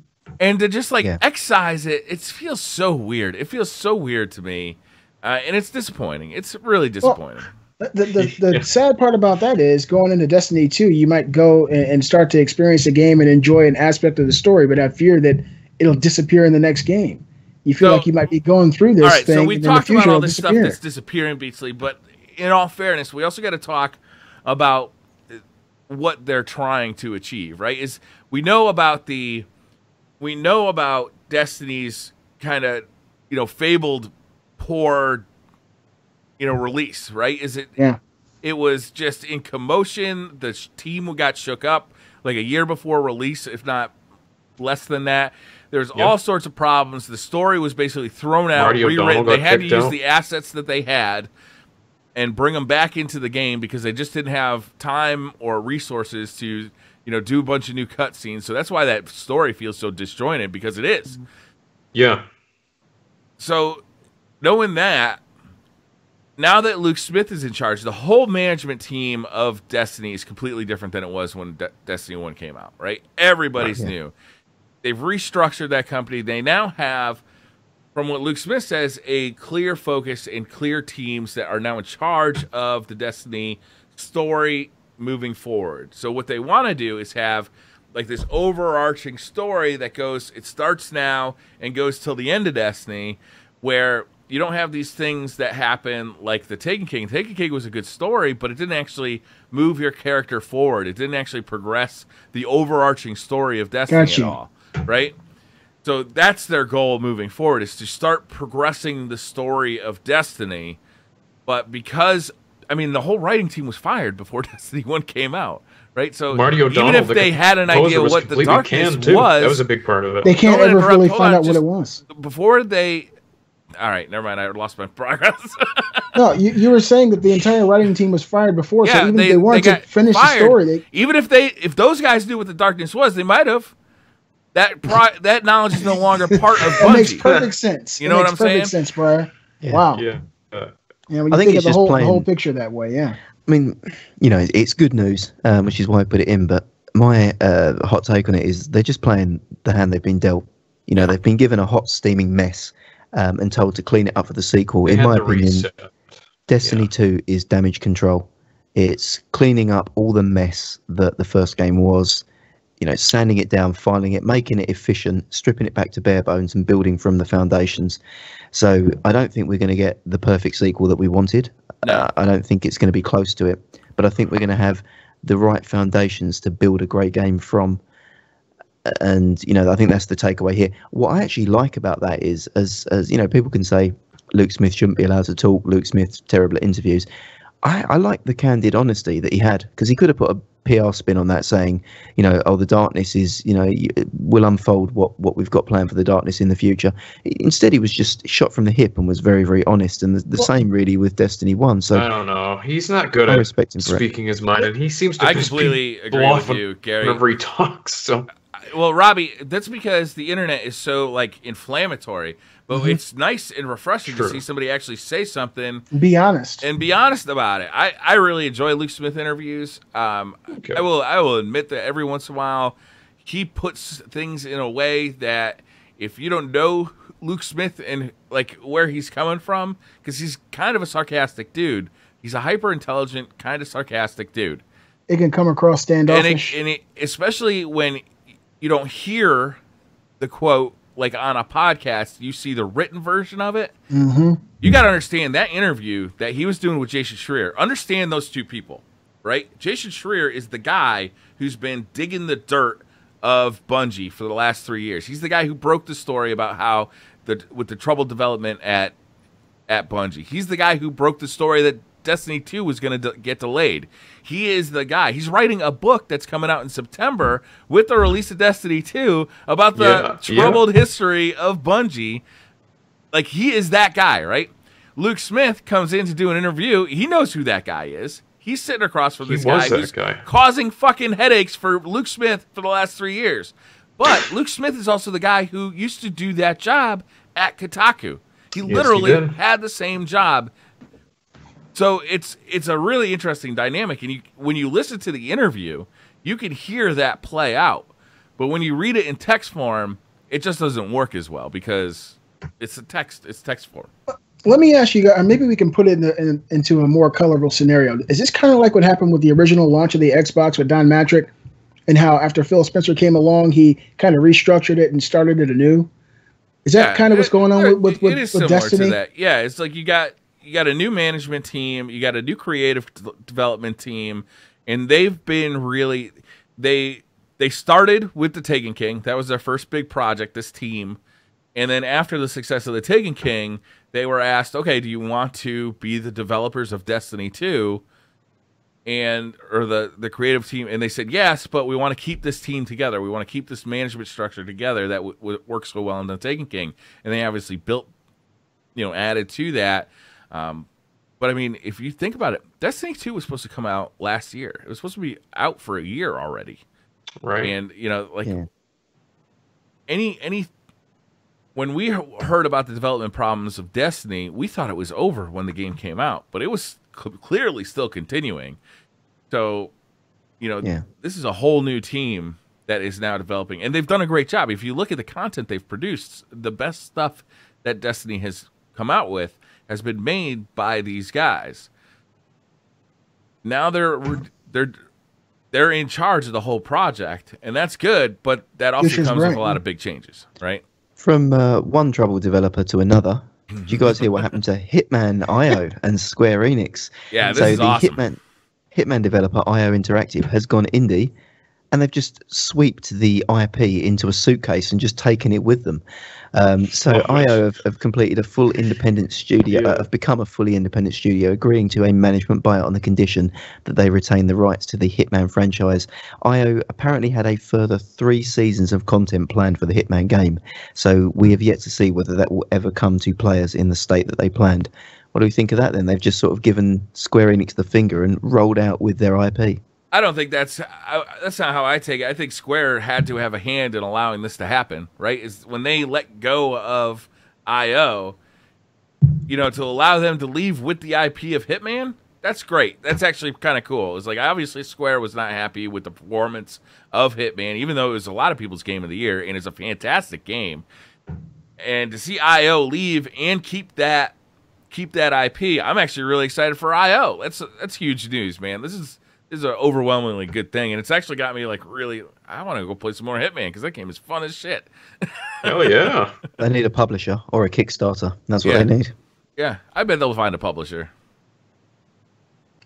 And to just, like, excise it, it feels so weird. It feels so weird to me, and it's disappointing. It's really disappointing. Well, the sad part about that is going into Destiny 2, you might go and start to experience the game and enjoy an aspect of the story, but have fear that it'll disappear in the next game. You feel like you might be going through this thing. So we talked about all this stuff that's disappearing, Beachly, but in all fairness, we also got to talk about what they're trying to achieve, right? We know about Destiny's kind of, you know, fabled poor, you know, release, right? It was just in commotion. The team got shook up like a year before release, if not less than that. There's all sorts of problems. The story was basically thrown out, rewritten. They had to use the assets that they had and bring them back into the game because they just didn't have time or resources to, you know, do a bunch of new cutscenes. So that's why that story feels so disjointed, because it is. Yeah. So knowing that, now that Luke Smith is in charge, the whole management team of Destiny is completely different than it was when Destiny 1 came out, right? Everybody's new. They've restructured that company. They now have, from what Luke Smith says, a clear focus and clear teams that are now in charge of the Destiny story moving forward. So what they want to do is have like this overarching story that it starts now and goes till the end of Destiny, where you don't have these things that happen like the Taken King. Taken King was a good story, but it didn't actually move your character forward. It didn't actually progress the overarching story of Destiny at all, right? So that's their goal moving forward, is to start progressing the story of Destiny. But because, I mean, the whole writing team was fired before Destiny 1 came out, right? So even if they had an idea what the Darkness was, that was a big part of it. They can't ever really find out what it was. Before they... All right, never mind. I lost my progress. No, you were saying that the entire writing team was fired before, so even if they wanted to finish the story, even if those guys knew what the Darkness was, they might have. That knowledge is no longer part of Bungie. That makes perfect sense. You know what I'm saying? Perfect sense, Briar. Yeah. Wow. Yeah. When you think of the whole picture that way, yeah. I mean, you know, it's good news, which is why I put it in. But my hot take on it is they're just playing the hand they've been dealt. You know, they've been given a hot steaming mess. And told to clean it up for the sequel. In my opinion, Destiny 2 is damage control. It's cleaning up all the mess that the first game was, you know, sanding it down, filing it, making it efficient, stripping it back to bare bones and building from the foundations. So I don't think we're going to get the perfect sequel that we wanted. No. I don't think it's going to be close to it, but I think we're going to have the right foundations to build a great game from. And, you know, I think that's the takeaway here. What I actually like about that is, as you know, people can say Luke Smith shouldn't be allowed to talk, Luke Smith's terrible at interviews. I like the candid honesty that he had, because he could have put a PR spin on that saying, you know, oh, the darkness is, you know, we'll unfold what we've got planned for the darkness in the future. Instead, he was just shot from the hip and was very, very honest. And the same really with Destiny 1. So I don't know. He's not good at speaking his mind, and he seems to I completely agree with you, Gary. Whenever he talks, so... Well, Robbie, that's because the internet is so, like, inflammatory. But it's nice and refreshing to see somebody actually say something. Be honest. And be honest about it. I really enjoy Luke Smith interviews. I will admit that every once in a while he puts things in a way that if you don't know Luke Smith and, like, where he's coming from, because he's kind of a sarcastic dude. He's a hyper-intelligent, kind of sarcastic dude. It can come across standoffish. And especially when you don't hear the quote, like on a podcast, you see the written version of it. You got to understand that interview that he was doing with Jason Schreier. Understand those two people, right? Jason Schreier is the guy who's been digging the dirt of Bungie for the last 3 years. He's the guy who broke the story about how with the troubled development at Bungie. He's the guy who broke the story that Destiny 2 was going to get delayed. He is the guy. He's writing a book that's coming out in September with the release of Destiny 2 about the troubled history of Bungie. Like, he is that guy, right? Luke Smith comes in to do an interview. He knows who that guy is. He's sitting across from this guy who's causing fucking headaches for Luke Smith for the last 3 years. But Luke Smith is also the guy who used to do that job at Kotaku. He literally had the same job. So it's a really interesting dynamic, and when you listen to the interview, you can hear that play out. But when you read it in text form, it just doesn't work as well because it's text form. Let me ask you guys, maybe we can put it into a more colorful scenario. Is this kind of like what happened with the original launch of the Xbox with Don Matrick, and how after Phil Spencer came along, he kind of restructured it and started it anew? Is that kind of what's going on with Destiny? To that. Yeah, it's like you got a new management team, you got a new creative development team, and they've been really they started with the Taken King. That was their first big project, this team. And then after the success of the Taken King, they were asked, okay, do you want to be the developers of Destiny 2 or the creative team? And they said yes, but we want to keep this team together. We want to keep this management structure together that works so well in the Taken King. And they obviously built, added to that. But I mean, if you think about it, Destiny 2 was supposed to come out last year. It was supposed to be out for a year already. Right. And, when we heard about the development problems of Destiny, we thought it was over when the game came out, but it was clearly still continuing. So, this is a whole new team that is now developing, and they've done a great job. If you look at the content they've produced, the best stuff that Destiny has come out with has been made by these guys. Now they're in charge of the whole project, and that's good, but that also comes with a lot of big changes, right? From one troubled developer to another, did you guys hear what happened to Hitman IO and Square Enix? Yeah, this is awesome. Hitman developer IO Interactive has gone indie, and they've just swept the IP into a suitcase and just taken it with them. So IO have completed a full independent studio, have become a fully independent studio, agreeing to a management buyout on the condition that they retain the rights to the Hitman franchise. IO apparently had a further 3 seasons of content planned for the Hitman game, so we have yet to see whether that will ever come to players in the state that they planned. What do we think of that then? They've just sort of given Square Enix the finger and rolled out with their IP. I don't think that's not how I take it. I think Square had to have a hand in allowing this to happen, right? Is when they let go of IO, to allow them to leave with the IP of Hitman, that's great. That's actually kind of cool. It's like, obviously Square was not happy with the performance of Hitman, even though it was a lot of people's game of the year, and it's a fantastic game. And to see IO leave and keep that keep that IP. I'm actually really excited for IO. That's huge news, man. This is an overwhelmingly good thing, and it's actually got me like really. I want to go play some more Hitman because that game is fun as shit. Hell yeah! They need a publisher or a Kickstarter. That's what they need. Yeah, I bet they'll find a publisher.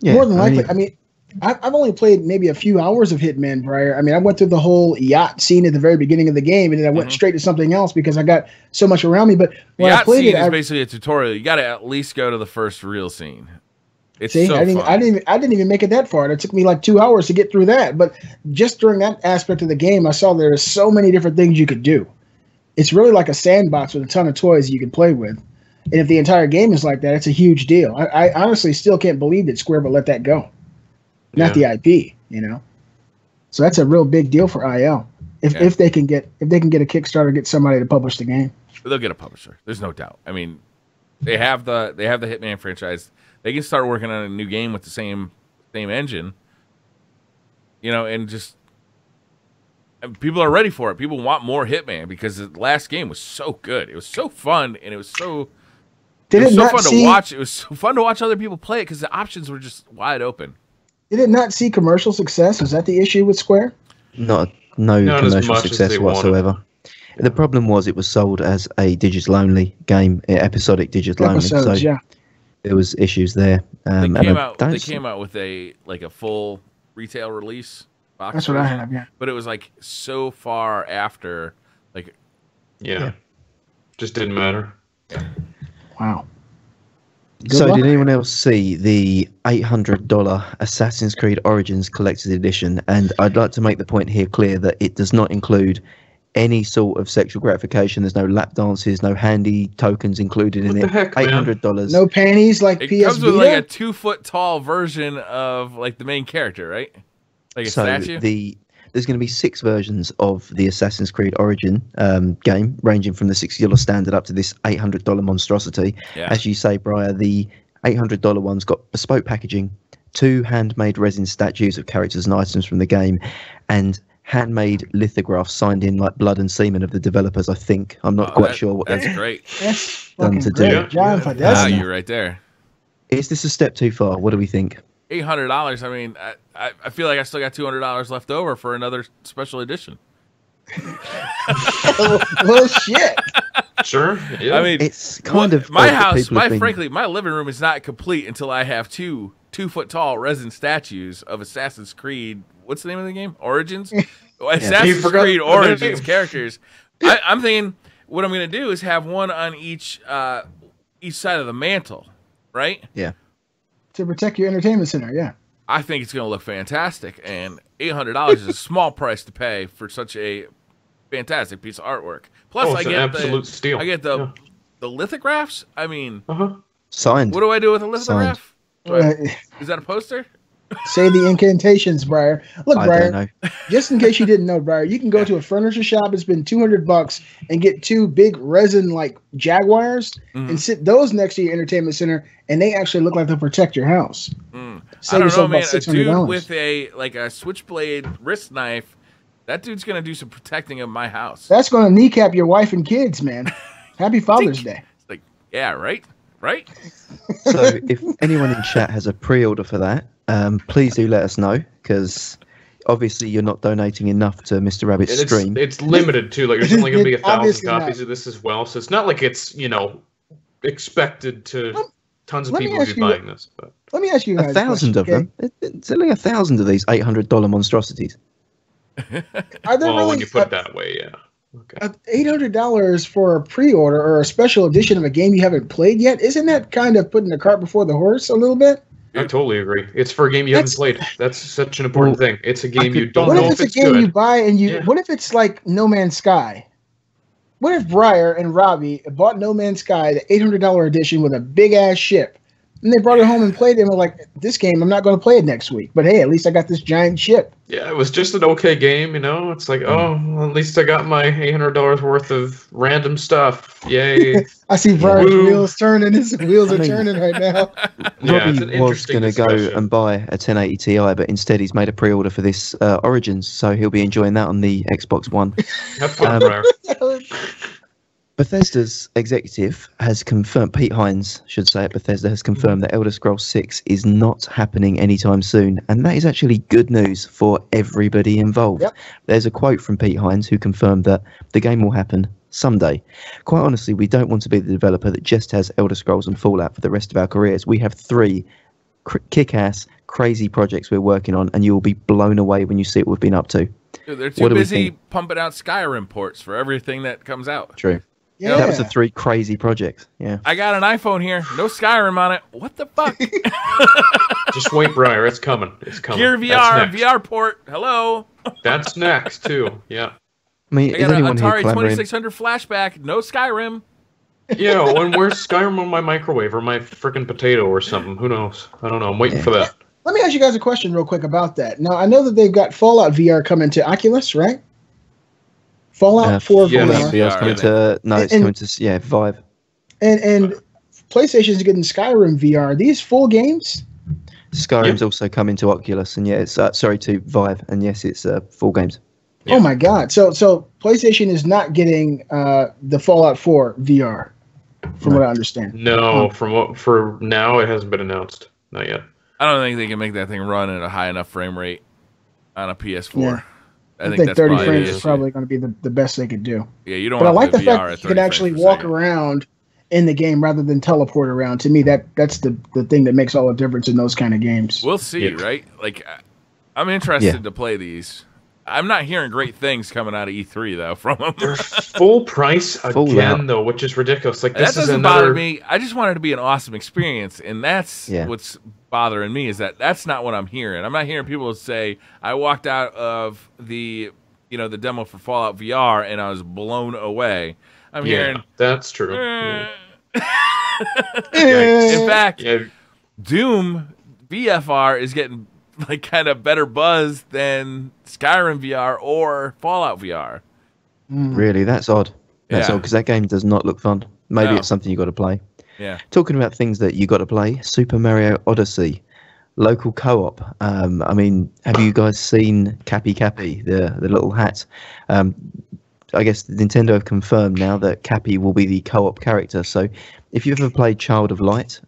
Yeah, more than likely. I mean, I've only played maybe a few hours of Hitman, Briar. I mean, I went through the whole yacht scene at the very beginning of the game, and then I went straight to something else because I got so much around me. But when yacht I played scene it, is basically a tutorial. You got to at least go to the first real scene. It's see, so I didn't even make it that far. It took me like 2 hours to get through that. But just during that aspect of the game, I saw there are so many different things you could do. It's really like a sandbox with a ton of toys you can play with. And if the entire game is like that, it's a huge deal. I honestly still can't believe that Square would let that go. Not the IP, you know. So that's a real big deal for IL. If they can get a Kickstarter, get somebody to publish the game. They'll get a publisher. There's no doubt. I mean, they have the Hitman franchise. They can start working on a new game with the same engine. You know, and people are ready for it. People want more Hitman because the last game was so good. It was so fun, and it was so fun to watch. It was so fun to watch other people play it because the options were just wide open. Did it not see commercial success? Was that the issue with Square? No commercial success whatsoever. The problem was it was sold as a digital-only game, episodic digital-only. Episodes, so there was issues there. They came out with a full retail release box. That's what I have, yeah. But it was like so far after, like, just didn't matter. Wow. So did anyone else see the $800 Assassin's Creed Origins Collector's Edition? And I'd like to make the point here clear that it does not include any sort of sexual gratification. There's no lap dances, no handy tokens included in it. Heck, $800. No panties like PS Vita? It comes with like a 2-foot tall version of like the main character, right? Like a statue? There's going to be 6 versions of the Assassin's Creed Origin game, ranging from the $60 standard up to this $800 monstrosity. Yeah. As you say, Briar, the $800 one's got bespoke packaging, 2 handmade resin statues of characters and items from the game, and handmade lithographs signed in like blood and semen of the developers, I think. I'm not quite sure what that's great. That's done to do. John Bethesda. You're right there. Is this a step too far? What do we think? $800. I mean, I feel like I still got $200 left over for another special edition. Well, shit. Sure. Yeah. I mean, it's kind of my house. Frankly, my living room is not complete until I have 2-foot tall resin statues of Assassin's Creed. What's the name of the game? Origins. Assassin's Creed Origins characters. I'm thinking what I'm going to do is have one on each side of the mantle, right? Yeah. To protect your entertainment center, yeah. I think it's going to look fantastic, and $800 is a small price to pay for such a fantastic pice of artwork. Plus, I get steal. I get the lithographs. I mean, signed. What do I do with a lithograph? Is that a poster? Say the incantations, Briar. Look, Briar, just in case you didn't know, Briar, you can go to a furniture shop and spend $200 and get 2 big resin like Jaguars and sit those next to your entertainment center, and they actually look like they'll protect your house. I don't know, man. A dude with a switchblade wrist knife, that dude's gonna do some protecting of my house. That's gonna kneecap your wife and kids, man. Happy Father's Day. It's like, yeah, right. So if anyone in chat has a pre-order for that, please do let us know, because obviously you're not donating enough to Mr. Rabbit's stream. It's limited too. Like there's only going to be 1,000 copies of this as well, so it's not like it's expected to tons of people to be buying this. But let me ask you guys 1,000 of them. It's only 1,000 of these $800 monstrosities. Are there when you put it that way, yeah. Okay. $800 for a pre-order or a special edition of a game you haven't played yet? Isn't that kind of putting the cart before the horse a little bit? I totally agree. It's for a game you haven't played. That's such an important thing. It's a game you don't know if it's good. What if it's a game you buy and you... Yeah. What if it's like No Man's Sky? What if Briar and Robbie bought No Man's Sky, the $800 edition with a big-ass ship, and they brought it home and played it and were like, this game, I'm not going to play it next week. But hey, at least I got this giant ship. Yeah, it was just an okay game, It's like, well, at least I got my $800 worth of random stuff. Yay. I see Briar's wheels turning. His wheels are turning right now. Robbie was going to go and buy a 1080 Ti, but instead he's made a pre-order for this Origins, so he'll be enjoying that on the Xbox One. Have fun, Briar. Bethesda's executive has confirmed, Pete Hines should say at Bethesda, has confirmed that Elder Scrolls 6 is not happening anytime soon. And that is actually good news for everybody involved. Yep. There's a quote from Pete Hines who confirmed that the game will happen someday. Quite honestly, we don't want to be the developer that just has Elder Scrolls and Fallout for the rest of our careers. We have 3 kick-ass, crazy projects we're working on, and you'll be blown away when you see what we've been up to. Dude, they're too busy pumping out Skyrim ports for everything that comes out. True. Yeah. That was the 3 crazy projects. Yeah. I got an iPhone here. No Skyrim on it. What the fuck? Just wait, Briar. It's coming. It's coming. Gear VR, VR port. Hello. That's next, too. Yeah. I mean, I got an Atari 2600 flashback. No Skyrim. Yeah, when where's Skyrim on my microwave or my freaking potato or something? Who knows? I don't know. I'm waiting for that. Let me ask you guys a question real quick about that. Now, I know that they've got Fallout VR coming to Oculus, right? Fallout 4 VR. It's coming to Vive. And PlayStation's getting Skyrim VR. Are these full games? Skyrim's also coming to Oculus, and it's to Vive, and yes, it's full games. Yeah. Oh my God! So PlayStation is not getting the Fallout 4 VR, from what I understand. No, for now it hasn't been announced. Not yet. I don't think they can make that thing run at a high enough frame rate on a PS4. Yeah. I think that's 30 frames is probably going to be the best they could do. Yeah, you don't. But I like the VR fact that you can actually walk around in the game rather than teleport around. To me, that's the thing that makes all the difference in those kind of games. We'll see, right? Like, I'm interested to play these. I'm not hearing great things coming out of E3 though from them. They're full price again, though, which is ridiculous. Like this that doesn't bother me. I just want it to be an awesome experience, and that's what's bothering me is that's not what I'm hearing. I'm not hearing people say I walked out of the the demo for Fallout VR and I was blown away. I'm hearing that's true. In fact, Doom VFR is getting like kind of better buzz than Skyrim VR or Fallout VR. Really, that's odd. That's odd because that game does not look fun. Maybe it's something you got to play. Yeah. Talking about things that you got to play, Super Mario Odyssey, local co-op. I mean, have you guys seen Cappy, the little hat? I guess Nintendo have confirmed now that Cappy will be the co-op character. So if you've ever played Child of Light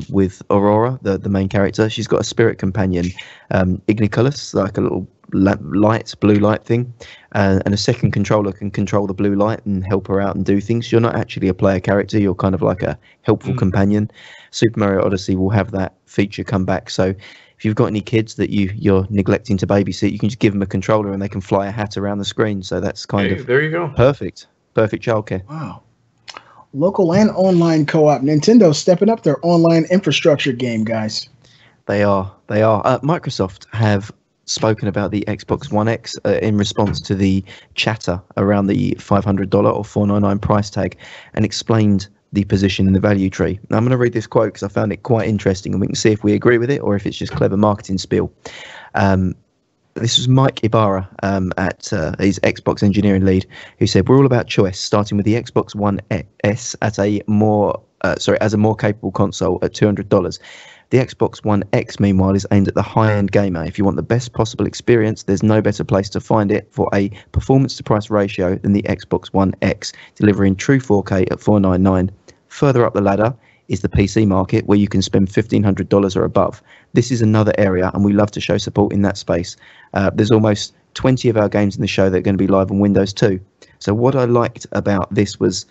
with Aurora, the main character, she's got a spirit companion, Igniculus, like a little blue light thing, and a second controller can control the blue light and help her out and do things. You're not actually a player character, you're kind of like a helpful companion. Super Mario Odyssey will have that feature come back. So if you've got any kids that you're neglecting to babysit, you can just give them a controller and they can fly a hat around the screen. So that's kind of there you go. Perfect childcare. Wow. Local and online co-op. Nintendo's stepping up their online infrastructure game, guys. They are. Microsoft have spoken about the Xbox One X in response to the chatter around the $500 or $499 price tag, and explained the position in the value tree. Now, I'm going to read this quote because I found it quite interesting, and we can see if we agree with it or if it's just clever marketing spiel. This was Mike Ibarra at his Xbox engineering lead, who said, "We're all about choice, starting with the Xbox One S at as a more capable console at $200. The Xbox One X, meanwhile, is aimed at the high-end gamer. If you want the best possible experience, there's no better place to find it for a performance-to-price ratio than the Xbox One X, delivering true 4K at $499. Further up the ladder is the PC market, where you can spend $1,500 or above. This is another area, and we love to show support in that space. There's almost 20 of our games in the show that are going to be live on Windows too. So what I liked about this was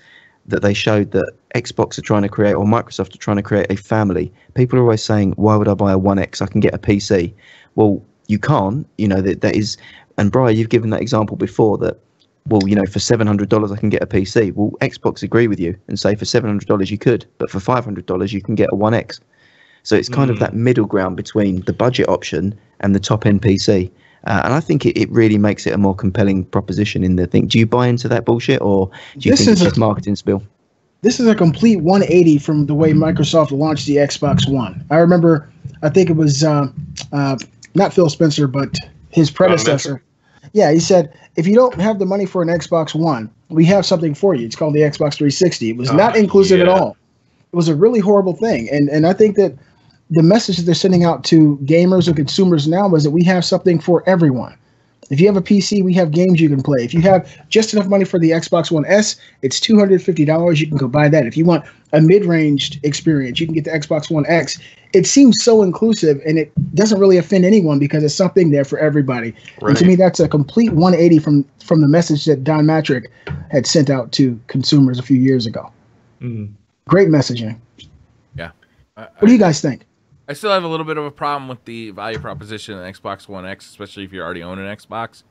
that they showed that Xbox are trying to create, or Microsoft are trying to create, a family. People are always saying, why would I buy a One X? I can get a PC. Well, you can't. That is, and Briar, you've given that example before that, well, for $700 I can get a PC. Well, Xbox agree with you and say for $700 you could, but for $500 you can get a One X. So it's kind of that middle ground between the budget option and the top-end PC. And I think it really makes it a more compelling proposition in the thing. Do you buy into that bullshit, or do you think it's just marketing spill? This is a complete 180 from the way Microsoft launched the Xbox One. I remember, I think it was not Phil Spencer, but his predecessor. Yeah, he said, if you don't have the money for an Xbox One, we have something for you. It's called the Xbox 360. It was not inclusive at all. It was a really horrible thing. And I think that the message that they're sending out to gamers or consumers now is that we have something for everyone. If you have a PC, we have games you can play. If you have just enough money for the Xbox One S, it's $250. You can go buy that. If you want a mid-ranged experience, you can get the Xbox One X. It seems so inclusive, and it doesn't really offend anyone because it's something there for everybody. Right. And to me, that's a complete 180 from the message that Don Matrick had sent out to consumers a few years ago. Mm. Great messaging. Yeah. What do you guys think? I still have a little bit of a problem with the value proposition of Xbox One X, especially if you already own an Xbox.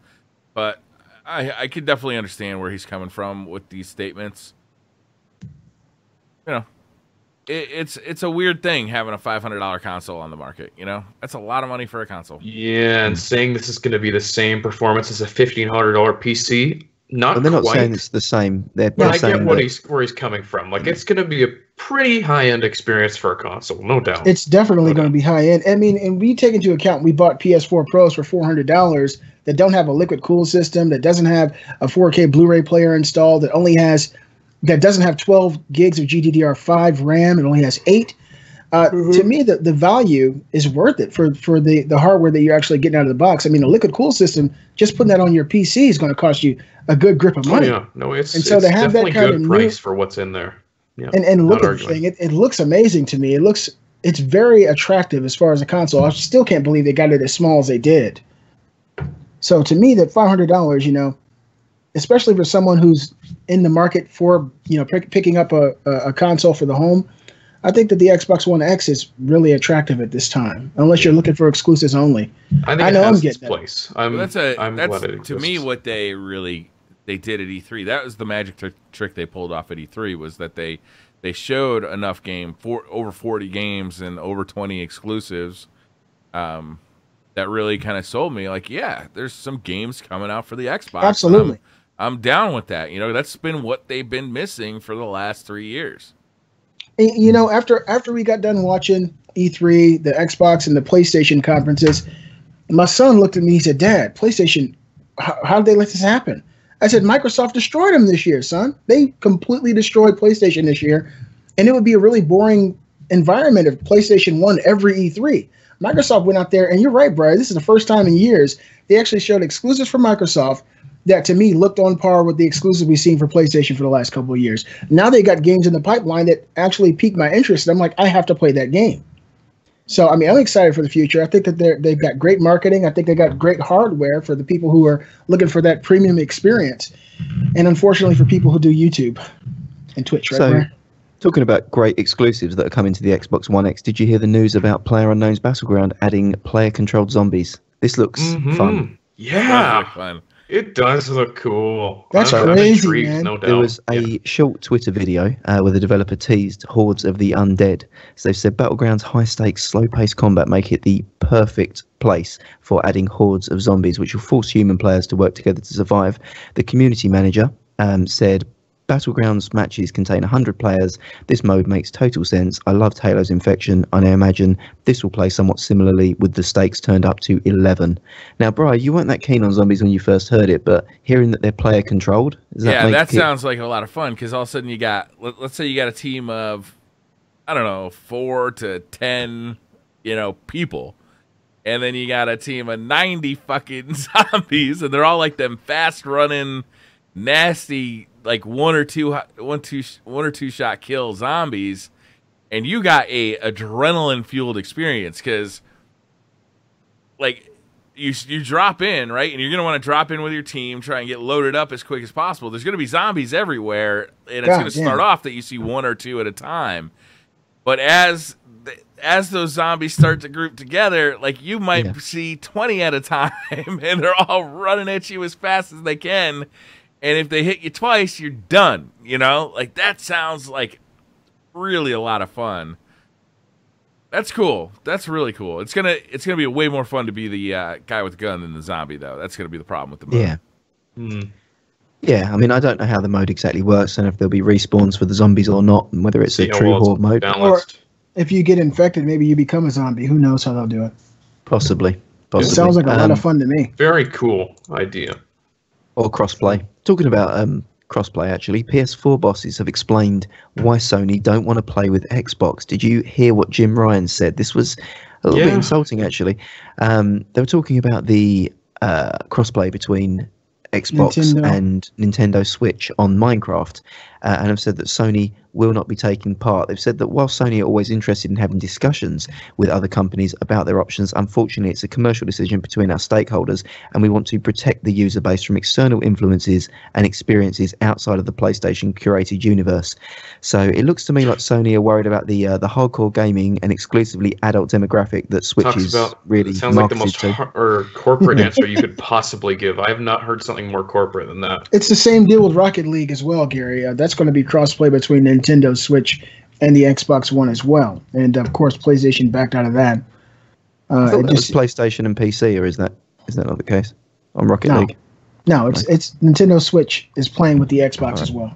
But I could definitely understand where he's coming from with these statements. You know, it's a weird thing having a $500 console on the market. You know, that's a lot of money for a console. Yeah, and saying this is going to be the same performance as a $1,500 PC. Not they're not quite. saying it's the same. They're I get where he's coming from. Like, it's going to be a pretty high-end experience for a console, no doubt. It's definitely going to be high-end. I mean, and we take into account we bought PS4 Pros for $400 that don't have a liquid cool system, that doesn't have a 4K Blu-ray player installed, that doesn't have 12 gigs of GDDR5 RAM. It only has 8. To me, the value is worth it for the hardware that you're actually getting out of the box. I mean, a liquid cool system, just putting that on your PC is going to cost you a good grip of money. Oh, yeah. No, it's to have definitely that kind good of price for what's in there. Yeah, and look at the thing. It looks amazing to me. It's very attractive as far as a console. I still can't believe they got it as small as they did. So to me, that $500, you know, especially for someone who's in the market for, you know, picking up a console for the home, I think that the Xbox One X is really attractive at this time, unless you're looking for exclusives only. I think it has its place. That's to me what they did at E3. That was the magic trick they pulled off at E3, was that they showed enough over 40 games and over 20 exclusives that really kind of sold me. Like, yeah, there's some games coming out for the Xbox. Absolutely. I'm down with that. You know, that's been what they've been missing for the last 3 years. You know, after we got done watching E3, the Xbox and the PlayStation conferences, my son looked at me. He said, "Dad, PlayStation, how did they let this happen?" I said, "Microsoft destroyed them this year, son. They completely destroyed PlayStation this year, and it would be a really boring environment if PlayStation won every E3. Microsoft went out there, and you're right, Brian. This is the first time in years they actually showed exclusives for Microsoft that, to me, looked on par with the exclusives we've seen for PlayStation for the last couple of years. Now they got games in the pipeline that actually piqued my interest, and I'm like, I have to play that game. So, I mean, I'm excited for the future. I think that they've got great marketing. I think they got great hardware for the people who are looking for that premium experience, and unfortunately for people who do YouTube and Twitch, right, Brian? Talking about great exclusives that are coming to the Xbox One X, did you hear the news about PlayerUnknown's Battleground adding player-controlled zombies? This looks fun. Yeah, fun. It does look cool. That's crazy, man. No doubt. There was a short Twitter video where the developer teased hordes of the undead. So they've said Battleground's high-stakes, slow-paced combat make it the perfect place for adding hordes of zombies, which will force human players to work together to survive. The community manager said, Battlegrounds matches contain 100 players. This mode makes total sense. I loved Halo's Infection, and I imagine this will play somewhat similarly with the stakes turned up to 11. Now, Brian, you weren't that keen on zombies when you first heard it, but hearing that they're player controlled, that sounds like a lot of fun, because all of a sudden you got, let's say you got a team of, I don't know, 4 to 10, people, and then you got a team of 90 fucking zombies, and they're all like them fast running, nasty, like one or two shot kill zombies, and you got a adrenaline fueled experience, because like you drop in, right, and you're gonna want to drop in with your team, try and get loaded up as quick as possible. There's gonna be zombies everywhere, and it's gonna start off that you see 1 or 2 at a time, but as those zombies start to group together, like you might see 20 at a time, and they're all running at you as fast as they can. And if they hit you twice, you're done, Like, that sounds like really a lot of fun. That's cool. That's really cool. It's gonna be way more fun to be the guy with the gun than the zombie, though. That's gonna be the problem with the mode. Yeah. Mm. Yeah, I mean, I don't know how the mode exactly works, and if there'll be respawns for the zombies or not, and whether it's a true horde mode. Balanced. Or if you get infected, maybe you become a zombie. Who knows how they'll do it? Possibly. It sounds like a lot of fun to me. Very cool idea. Or crossplay. Talking about crossplay, actually, PS4 bosses have explained why Sony don't want to play with Xbox. Did you hear what Jim Ryan said? This was a little bit insulting, actually. They were talking about the crossplay between Xbox and Nintendo Switch on Minecraft, and have said that Sony will not be taking part. They've said that while Sony are always interested in having discussions with other companies about their options, unfortunately it's a commercial decision between our stakeholders, and we want to protect the user base from external influences and experiences outside of the PlayStation curated universe. So it looks to me like Sony are worried about the hardcore gaming and exclusively adult demographic that Switch is really sounds like the most to. Corporate answer you could possibly give. I have not heard something more corporate than that. It's the same deal with Rocket League as well, Gary. That's going to be crossplay between Nintendo Switch and the Xbox One as well, and of course PlayStation backed out of that. I thought that was PlayStation and PC, or is that not the case on Rocket League? No, it's Nintendo Switch is playing with the Xbox as well.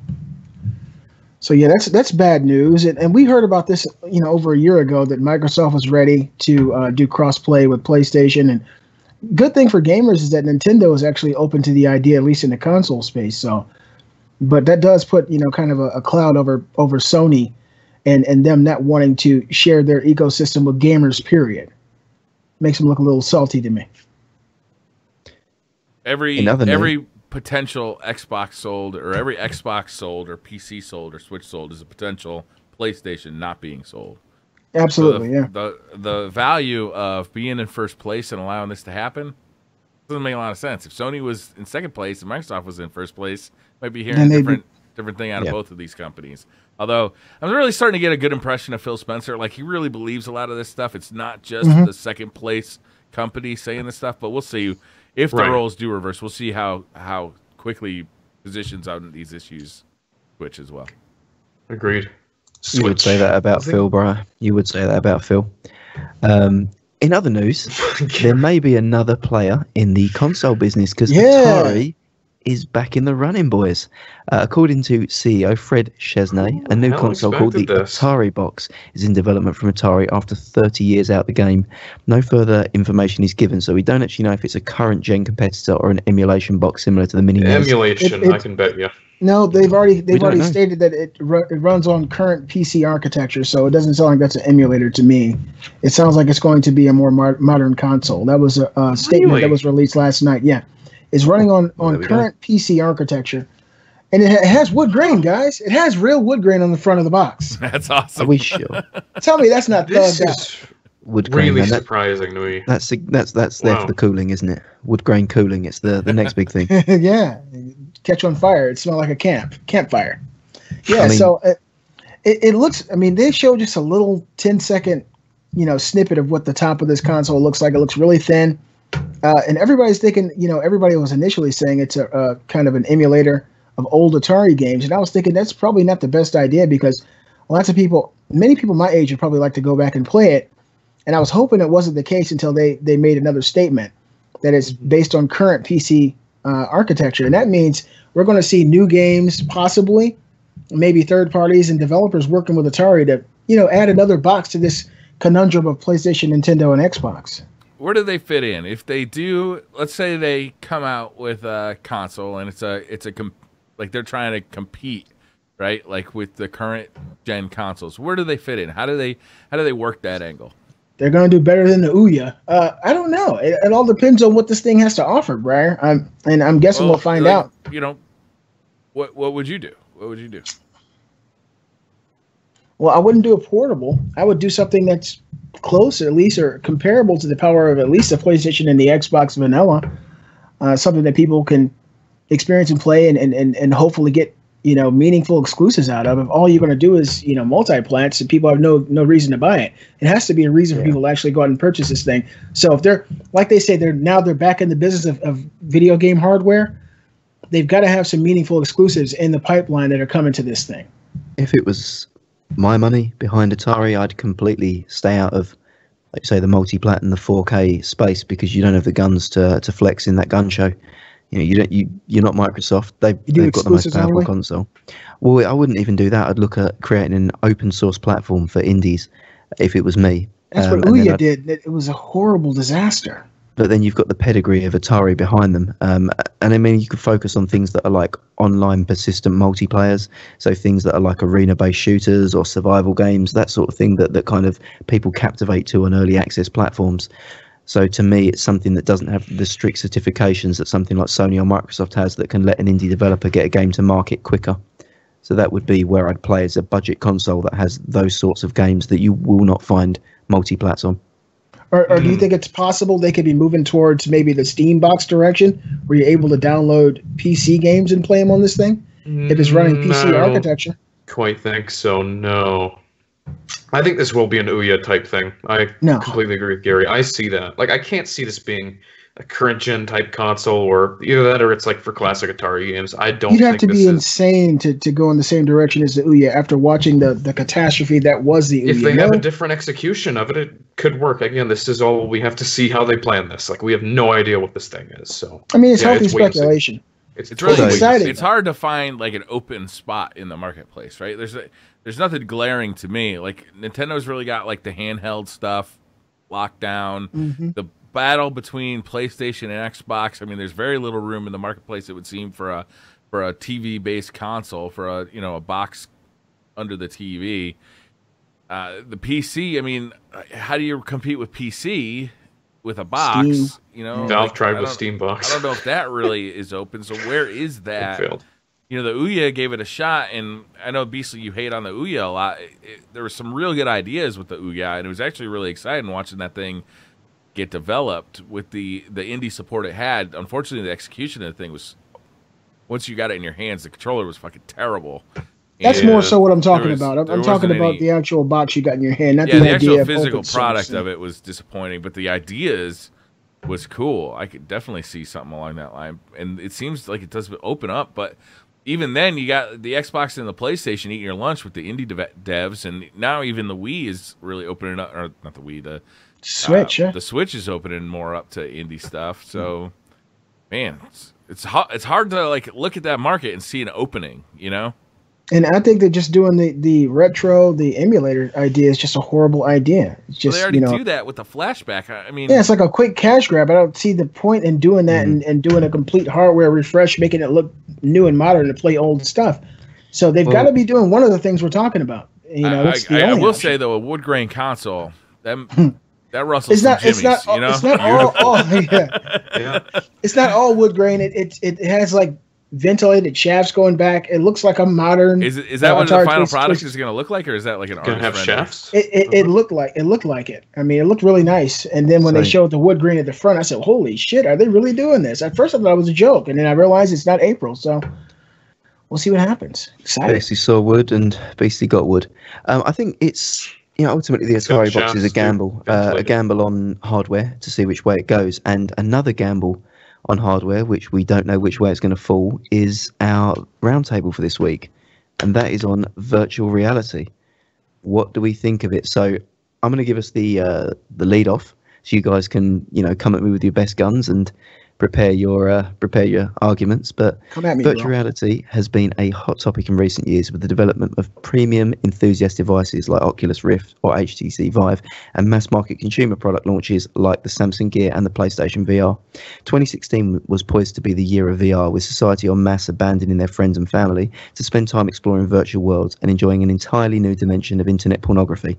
So yeah, that's bad news, and we heard about this over a year ago that Microsoft was ready to do crossplay with PlayStation, and good thing for gamers is that Nintendo is actually open to the idea, at least in the console space. So, but that does put kind of a cloud over Sony, and them not wanting to share their ecosystem with gamers. Period. Makes them look a little salty to me. Every potential Xbox sold, or every Xbox sold, or PC sold, or Switch sold is a potential PlayStation not being sold. Absolutely, the value of being in first place and allowing this to happen doesn't make a lot of sense. If Sony was in second place and Microsoft was in first place, might be hearing a different thing out of both of these companies. Although I'm really starting to get a good impression of Phil Spencer. Like, he really believes a lot of this stuff. It's not just the second place company saying this stuff, but we'll see if the roles do reverse. We'll see how quickly positions on these issues switch as well. Agreed. Switch. You would say that about Phil, Briar. You would say that about Phil. In other news, there may be another player in the console business, because Atari is back in the running, boys. According to CEO Fred Chesney, a new console called the Atari Box is in development from Atari after 30 years out the game. No further information is given, so we don't actually know if it's a current gen competitor or an emulation box similar to the Mini NES. Emulation, I can bet you. No, they've already stated that it runs on current PC architecture, so it doesn't sound like that's an emulator to me. It sounds like it's going to be a more modern console. That was a statement that was released last night. Yeah, it's running on current PC architecture, and it has wood grain, guys. It has real wood grain on the front of the box. That's awesome. Are we sure? Tell me that's not this thugged is out. Wood grain, really surprising to me. That's there for the cooling, isn't it? Wood grain cooling. It's the next big thing. Yeah. Catch on fire. It smelled like a campfire. Yeah, so it looks. I mean, they showed just a little 10-second, snippet of what the top of this console looks like. It looks really thin, and everybody's thinking. Everybody was initially saying it's a kind of an emulator of old Atari games, and I was thinking that's probably not the best idea, because many people my age would probably like to go back and play it, and I was hoping it wasn't the case until they made another statement that it's based on current PC architecture, and that means we're going to see new games, possibly, maybe third parties and developers working with Atari to, add another box to this conundrum of PlayStation, Nintendo, and Xbox. Where do they fit in? If they do, let's say they come out with a console and like they're trying to compete, right? Like with the current gen consoles. Where do they fit in? How do they work that angle? They're going to do better than the Ouya. I don't know. It all depends on what this thing has to offer, Briar. I'm guessing we'll find out. What would you do? What would you do? Well, I wouldn't do a portable. I would do something that's close, at least, or comparable to the power of at least the PlayStation and the Xbox vanilla. Something that people can experience and play, and hopefully get meaningful exclusives out of. If all you're going to do is multi-plats, and people have no reason to buy it, it has to be a reason for people to actually go out and purchase this thing. So if they're, like they say, they're back in the business of video game hardware, they've got to have some meaningful exclusives in the pipeline that are coming to this thing. If it was my money behind Atari, I'd completely stay out of, like say, the multi-plat and the 4K space, because you don't have the guns to flex in that gun show. You're not Microsoft. They've got the most powerful console. Well, I wouldn't even do that. I'd look at creating an open source platform for indies if it was me. That's what Ouya did. It was a horrible disaster. But then you've got the pedigree of Atari behind them. And I mean, you could focus on things that are like online persistent multiplayers. So things that are like arena-based shooters or survival games, that sort of thing that kind of people captivate to on early access platforms. So to me, it's something that doesn't have the strict certifications that something like Sony or Microsoft has, that can let an indie developer get a game to market quicker. So that would be where I'd play, as a budget console that has those sorts of games that you will not find multi-plats on. Or do you think it's possible they could be moving towards maybe the Steam box direction, where you're able to download PC games and play them on this thing if it's running PC architecture? Quite think so. No, I think this will be an Ouya type thing. I completely agree with Gary. I see that. Like, I can't see this being a current gen type console, or either that or it's like for classic Atari games. I don't. You'd have to be insane to go in the same direction as the Ouya after watching the catastrophe that was the Ouya. If they have a different execution of it, it could work. Again, this is all we have to see how they plan this. Like, we have no idea what this thing is. So I mean, it's healthy speculation. It's really exciting. It's hard to find like an open spot in the marketplace, right? There's nothing glaring to me. Like, Nintendo's really got like the handheld stuff locked down. The battle between PlayStation and Xbox. I mean, there's very little room in the marketplace, it would seem, for a TV based console, for a box under the TV. The PC. I mean, how do you compete with PC with a box? Steam. Valve tried with Steam box. I don't know if that really is open. So where is that? It failed. The Ouya gave it a shot, and I know, Beastly, you hate on the Ouya a lot. There were some real good ideas with the Ouya, and it was actually really exciting watching that thing get developed with the indie support it had. Unfortunately, the execution of the thing was, once you got it in your hands, the controller was fucking terrible. That's more so what I'm talking about. I'm talking about the actual box you got in your hand, not the actual physical product of it was disappointing, but the ideas was cool. I could definitely see something along that line, and it seems like it does open up, but even then, you got the Xbox and the PlayStation eating your lunch with the indie devs, and now even the Wii is really opening up, or not the Wii, the Switch. The Switch is opening more up to indie stuff. So, man, it's hard to like look at that market and see an opening, And I think that just doing the retro, the emulator idea is just a horrible idea. It's just, they already do that with the flashback. I mean, it's like a quick cash grab. I don't see the point in doing that and doing a complete hardware refresh, making it look new and modern to play old stuff. So they've got to be doing one of the things we're talking about. I will say though, a wood grain console, that rustles some jimmies, It's not all. It's not all wood grain. It has like ventilated shafts going back. It looks like a modern. Is that what the final product is going to look like, or is that like an artist have shafts? It looked like it. I mean, it looked really nice. And then when they showed the wood grain at the front, I said, "Holy shit, are they really doing this?" At first, I thought it was a joke, and then I realized it's not April, so we'll see what happens. Excited. Beastly saw wood, and Beastly got wood. I think it's. Ultimately, the Atari box is a gamble on hardware to see which way it goes, and another gamble on hardware, which we don't know which way it's going to fall, is our roundtable for this week, and that is on virtual reality. What do we think of it? So I'm going to give us the lead off, so you guys can come at me with your best guns and prepare your arguments. But virtual reality has been a hot topic in recent years with the development of premium enthusiast devices like Oculus Rift or HTC Vive, and mass market consumer product launches like the Samsung Gear and the PlayStation VR. 2016 was poised to be the year of VR, with society en masse abandoning their friends and family to spend time exploring virtual worlds and enjoying an entirely new dimension of internet pornography.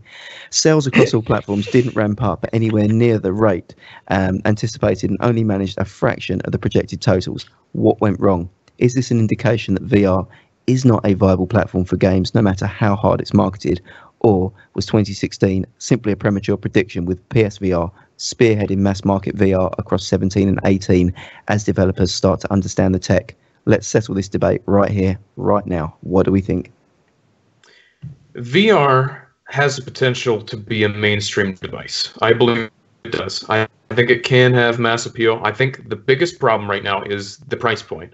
Sales across all platforms didn't ramp up anywhere near the rate anticipated, and only managed a fraction of the projected totals. What went wrong? Is this an indication that VR is not a viable platform for games, no matter how hard it's marketed? Or was 2016 simply a premature prediction, with PSVR spearheading mass market VR across 17 and 18 as developers start to understand the tech? Let's settle this debate right here, right now. What do we think? VR has the potential to be a mainstream device. I believe it does. I think it can have mass appeal. I think the biggest problem right now is the price point.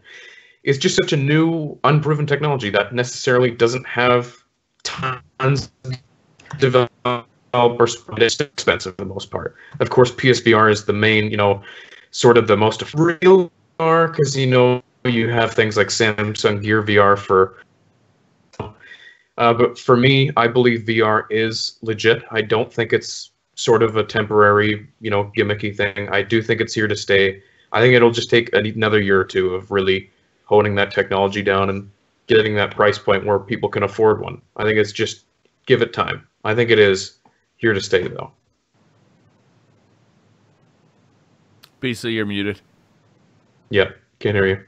It's just such a new, unproven technology that necessarily doesn't have tons of developers. It's expensive for the most part. Of course, PSVR is the main, sort of the most real VR, because you have things like Samsung Gear VR for. But for me, I believe VR is legit. I don't think it's sort of a temporary, gimmicky thing. I do think it's here to stay. I think it'll just take another year or two of really honing that technology down and getting that price point where people can afford one. I think it's just give it time. I think it is here to stay, though. Basically, you're muted. Yeah, can't hear you.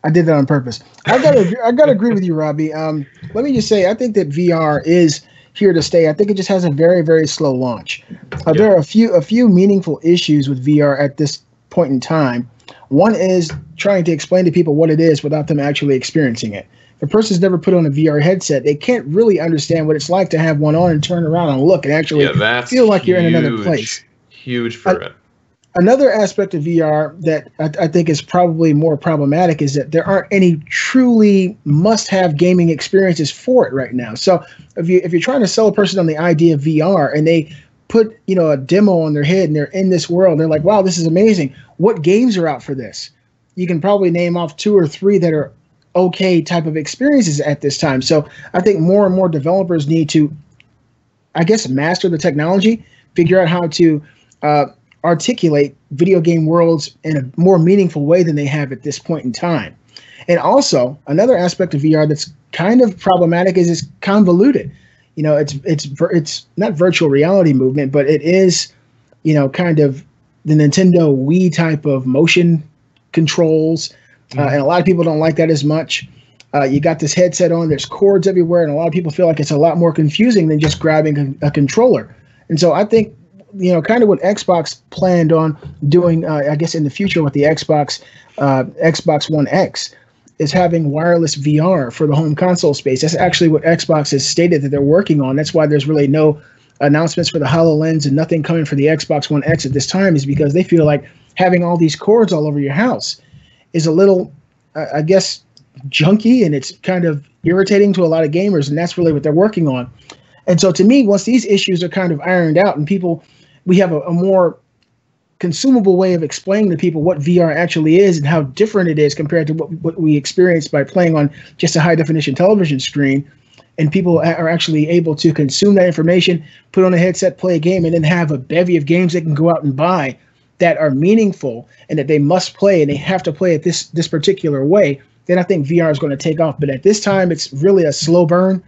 I did that on purpose. I gotta agree with you, Robbie. Let me just say, I think that VR is here to stay. I think it just has a very, very slow launch. There are a few meaningful issues with VR at this point in time. One is trying to explain to people what it is without them actually experiencing it. If a person's never put on a VR headset, they can't really understand what it's like to have one on and turn around and look and actually feel like you're in another place. Huge for it. Another aspect of VR that I think is probably more problematic is that there aren't any truly must-have gaming experiences for it right now. So if you're trying to sell a person on the idea of VR and they put a demo on their head and they're in this world, they're like, wow, this is amazing. What games are out for this? You can probably name off 2 or 3 that are okay type of experiences at this time. So I think more and more developers need to, I guess, master the technology, figure out how to articulate video game worlds in a more meaningful way than they have at this point in time. And also, another aspect of VR that's kind of problematic is it's convoluted. It's not virtual reality movement, but it is, kind of the Nintendo Wii type of motion controls. And a lot of people don't like that as much. You got this headset on, there's cords everywhere, and a lot of people feel like it's a lot more confusing than just grabbing a controller. And so I think, kind of what Xbox planned on doing, I guess in the future with the Xbox One X, is having wireless VR for the home console space. That's actually what Xbox has stated that they're working on. That's why there's really no announcements for the HoloLens and nothing coming for the Xbox One X at this time, is because they feel like having all these cords all over your house is a little, I guess, junky, and it's kind of irritating to a lot of gamers, and that's really what they're working on. And so to me, once these issues are kind of ironed out and we have a more consumable way of explaining to people what VR actually is and how different it is compared to what we experienced by playing on just a high-definition television screen, and people are actually able to consume that information, put on a headset, play a game, and then have a bevy of games they can go out and buy that are meaningful and that they must play, and they have to play it this particular way, then I think VR is going to take off. But at this time, it's really a slow burn.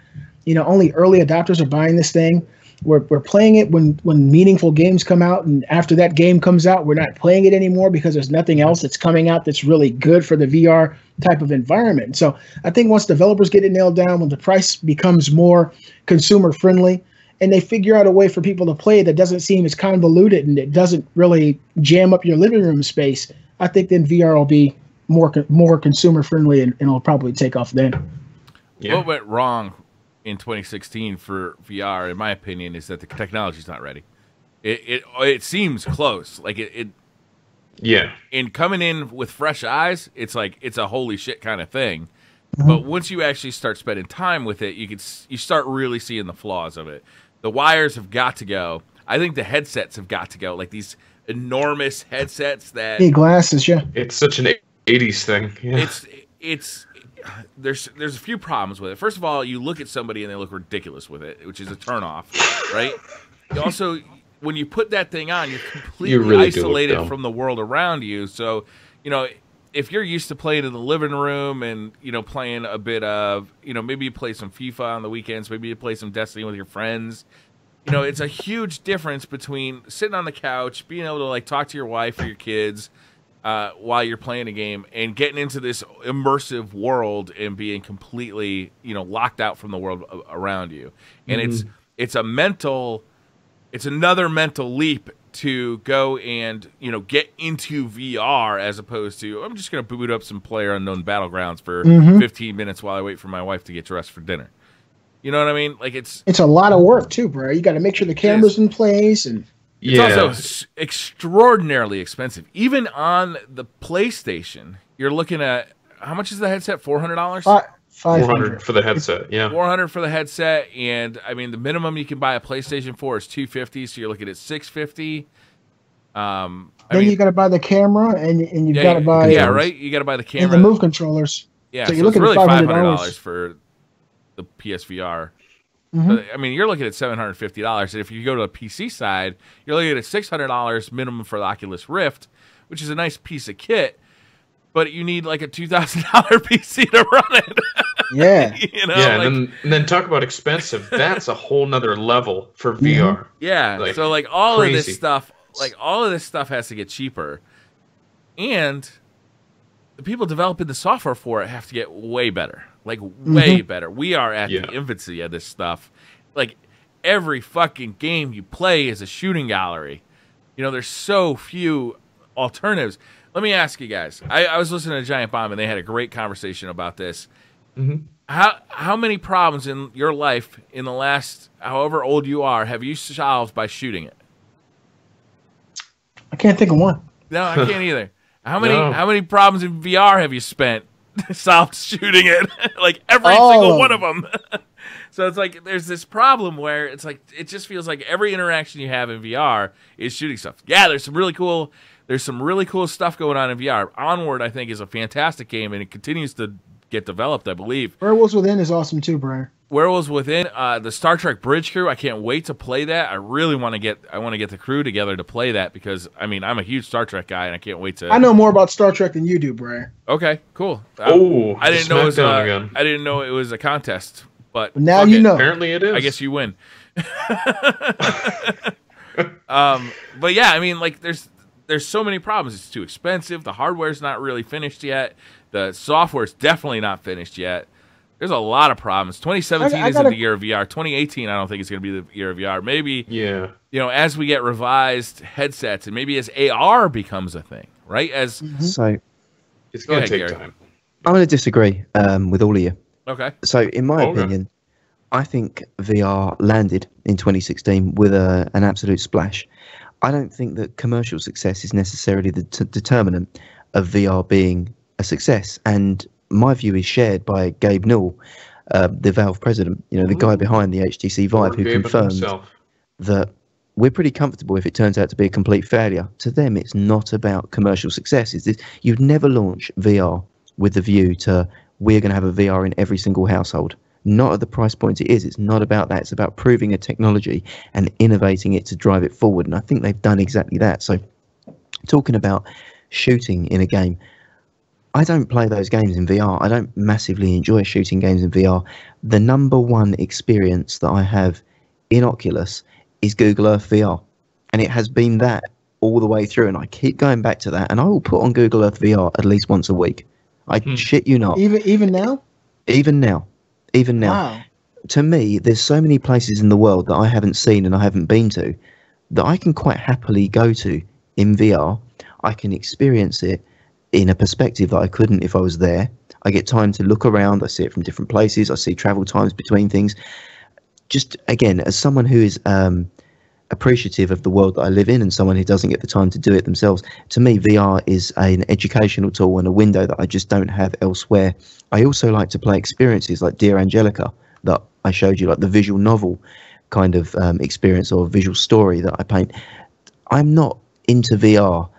Only early adopters are buying this thing. We're playing it when meaningful games come out, and after that game comes out, we're not playing it anymore because there's nothing else that's coming out that's really good for the VR type of environment. So I think once developers get it nailed down, when the price becomes more consumer friendly, and they figure out a way for people to play it that doesn't seem as convoluted and it doesn't really jam up your living room space, I think then VR will be more consumer friendly, and it'll probably take off then. Yeah. What went wrong in 2016 for VR, in my opinion, is that the technology's not ready. It seems close, like it. Yeah. In coming in with fresh eyes, it's like it's a holy shit kind of thing. Mm-hmm. But once you actually start spending time with it, you start really seeing the flaws of it. The wires have got to go. I think the headsets have got to go. Like these enormous headsets that glasses, yeah. It's such an 80s thing. Yeah. There's a few problems with it. First of all, you look at somebody and they look ridiculous with it, which is a turnoff, right? You also, when you put that thing on, you're completely really isolated from the world around you. So, if you're used to playing in the living room and, playing a bit of, maybe you play some FIFA on the weekends, maybe you play some Destiny with your friends, it's a huge difference between sitting on the couch, being able to like talk to your wife or your kids while you're playing a game, and getting into this immersive world and being completely, locked out from the world around you. And it's another mental leap to go and, get into VR as opposed to, I'm just going to boot up some PlayerUnknown Battlegrounds for 15 minutes while I wait for my wife to get dressed for dinner. You know what I mean? Like it's a lot of work too, bro. You got to make sure the camera's in place, and it's also extraordinarily expensive. Even on the PlayStation, you're looking at, how much is the headset? $400? $400 for the headset. Yeah, $400 for the headset, and I mean the minimum you can buy a PlayStation for is $250. So you're looking at $650. Then you got to buy the camera, and you've got to buy right. You got to buy the camera and the move controllers. Yeah, so you're looking at $500 for the PSVR. I mean, you're looking at $750, and if you go to the PC side, you're looking at $600 minimum for the Oculus Rift, which is a nice piece of kit, but you need like a $2,000 PC to run it. Yeah, and then talk about expensive. That's a whole nother level for VR. Yeah, so like all of this stuff. like all of this stuff has to get cheaper, and the people developing the software for it have to get way better, like way better. We are at the infancy of this stuff. Like every fucking game you play is a shooting gallery. You know, there's so few alternatives. Let me ask you guys. I was listening to Giant Bomb, and they had a great conversation about this. How many problems in your life in the last, however old you are, have you solved by shooting it? I can't think of one. No, I can't either. How many problems in VR have you spent solved shooting it? Like every single one of them. So it's like there's this problem where it's like it just feels like every interaction you have in VR is shooting stuff. Yeah, there's some really cool stuff going on in VR. Onward, I think, is a fantastic game, and it continues to get developed, I believe. Werewolves Within is awesome too, Briar. Werewolves Within, the Star Trek Bridge Crew, I can't wait to play that. I really want to get the crew together to play that because I mean I'm a huge Star Trek guy and I can't wait to. I know more about Star Trek than you do, Briar. Okay, cool. I didn't know it was a contest, but now you know. Apparently it is. I guess you win. But yeah, I mean, like there's so many problems. It's too expensive. The hardware's not really finished yet. The software's definitely not finished yet. There's a lot of problems. 2017 isn't the year of VR. 2018, I don't think it's going to be the year of VR. Maybe, as we get revised headsets and maybe as AR becomes a thing, right? So it's going to take time. I'm going to disagree with all of you. Okay. So in my opinion, I think VR landed in 2016 with an absolute splash. I don't think that commercial success is necessarily the determinant of VR being a success. And my view is shared by Gabe Newell, the Valve president, the guy behind the HTC Vive, who confirmed that we're pretty comfortable if it turns out to be a complete failure. To them, it's not about commercial success. You'd never launch VR with the view to we're going to have a VR in every single household. Not at the price point it is. It's not about that. It's about proving a technology and innovating it to drive it forward. And I think they've done exactly that. So talking about shooting in a game, I don't play those games in VR. I don't massively enjoy shooting games in VR. The number one experience that I have in Oculus is Google Earth VR. And it has been that all the way through. And I keep going back to that. And I will put on Google Earth VR at least once a week. I shit you not. Even now? Even now. Wow. To me, there's so many places in the world that I haven't seen and I haven't been to that I can quite happily go to in VR. I can experience it in a perspective that I couldn't if I was there. I get time to look around. I see it from different places. I see travel times between things. Just, again, as someone who is appreciative of the world that I live in and someone who doesn't get the time to do it themselves, to me, VR is an educational tool and a window that I just don't have elsewhere. I also like to play experiences like Dear Angelica that I showed you, like the visual novel kind of experience or visual story that I paint. I'm not into VR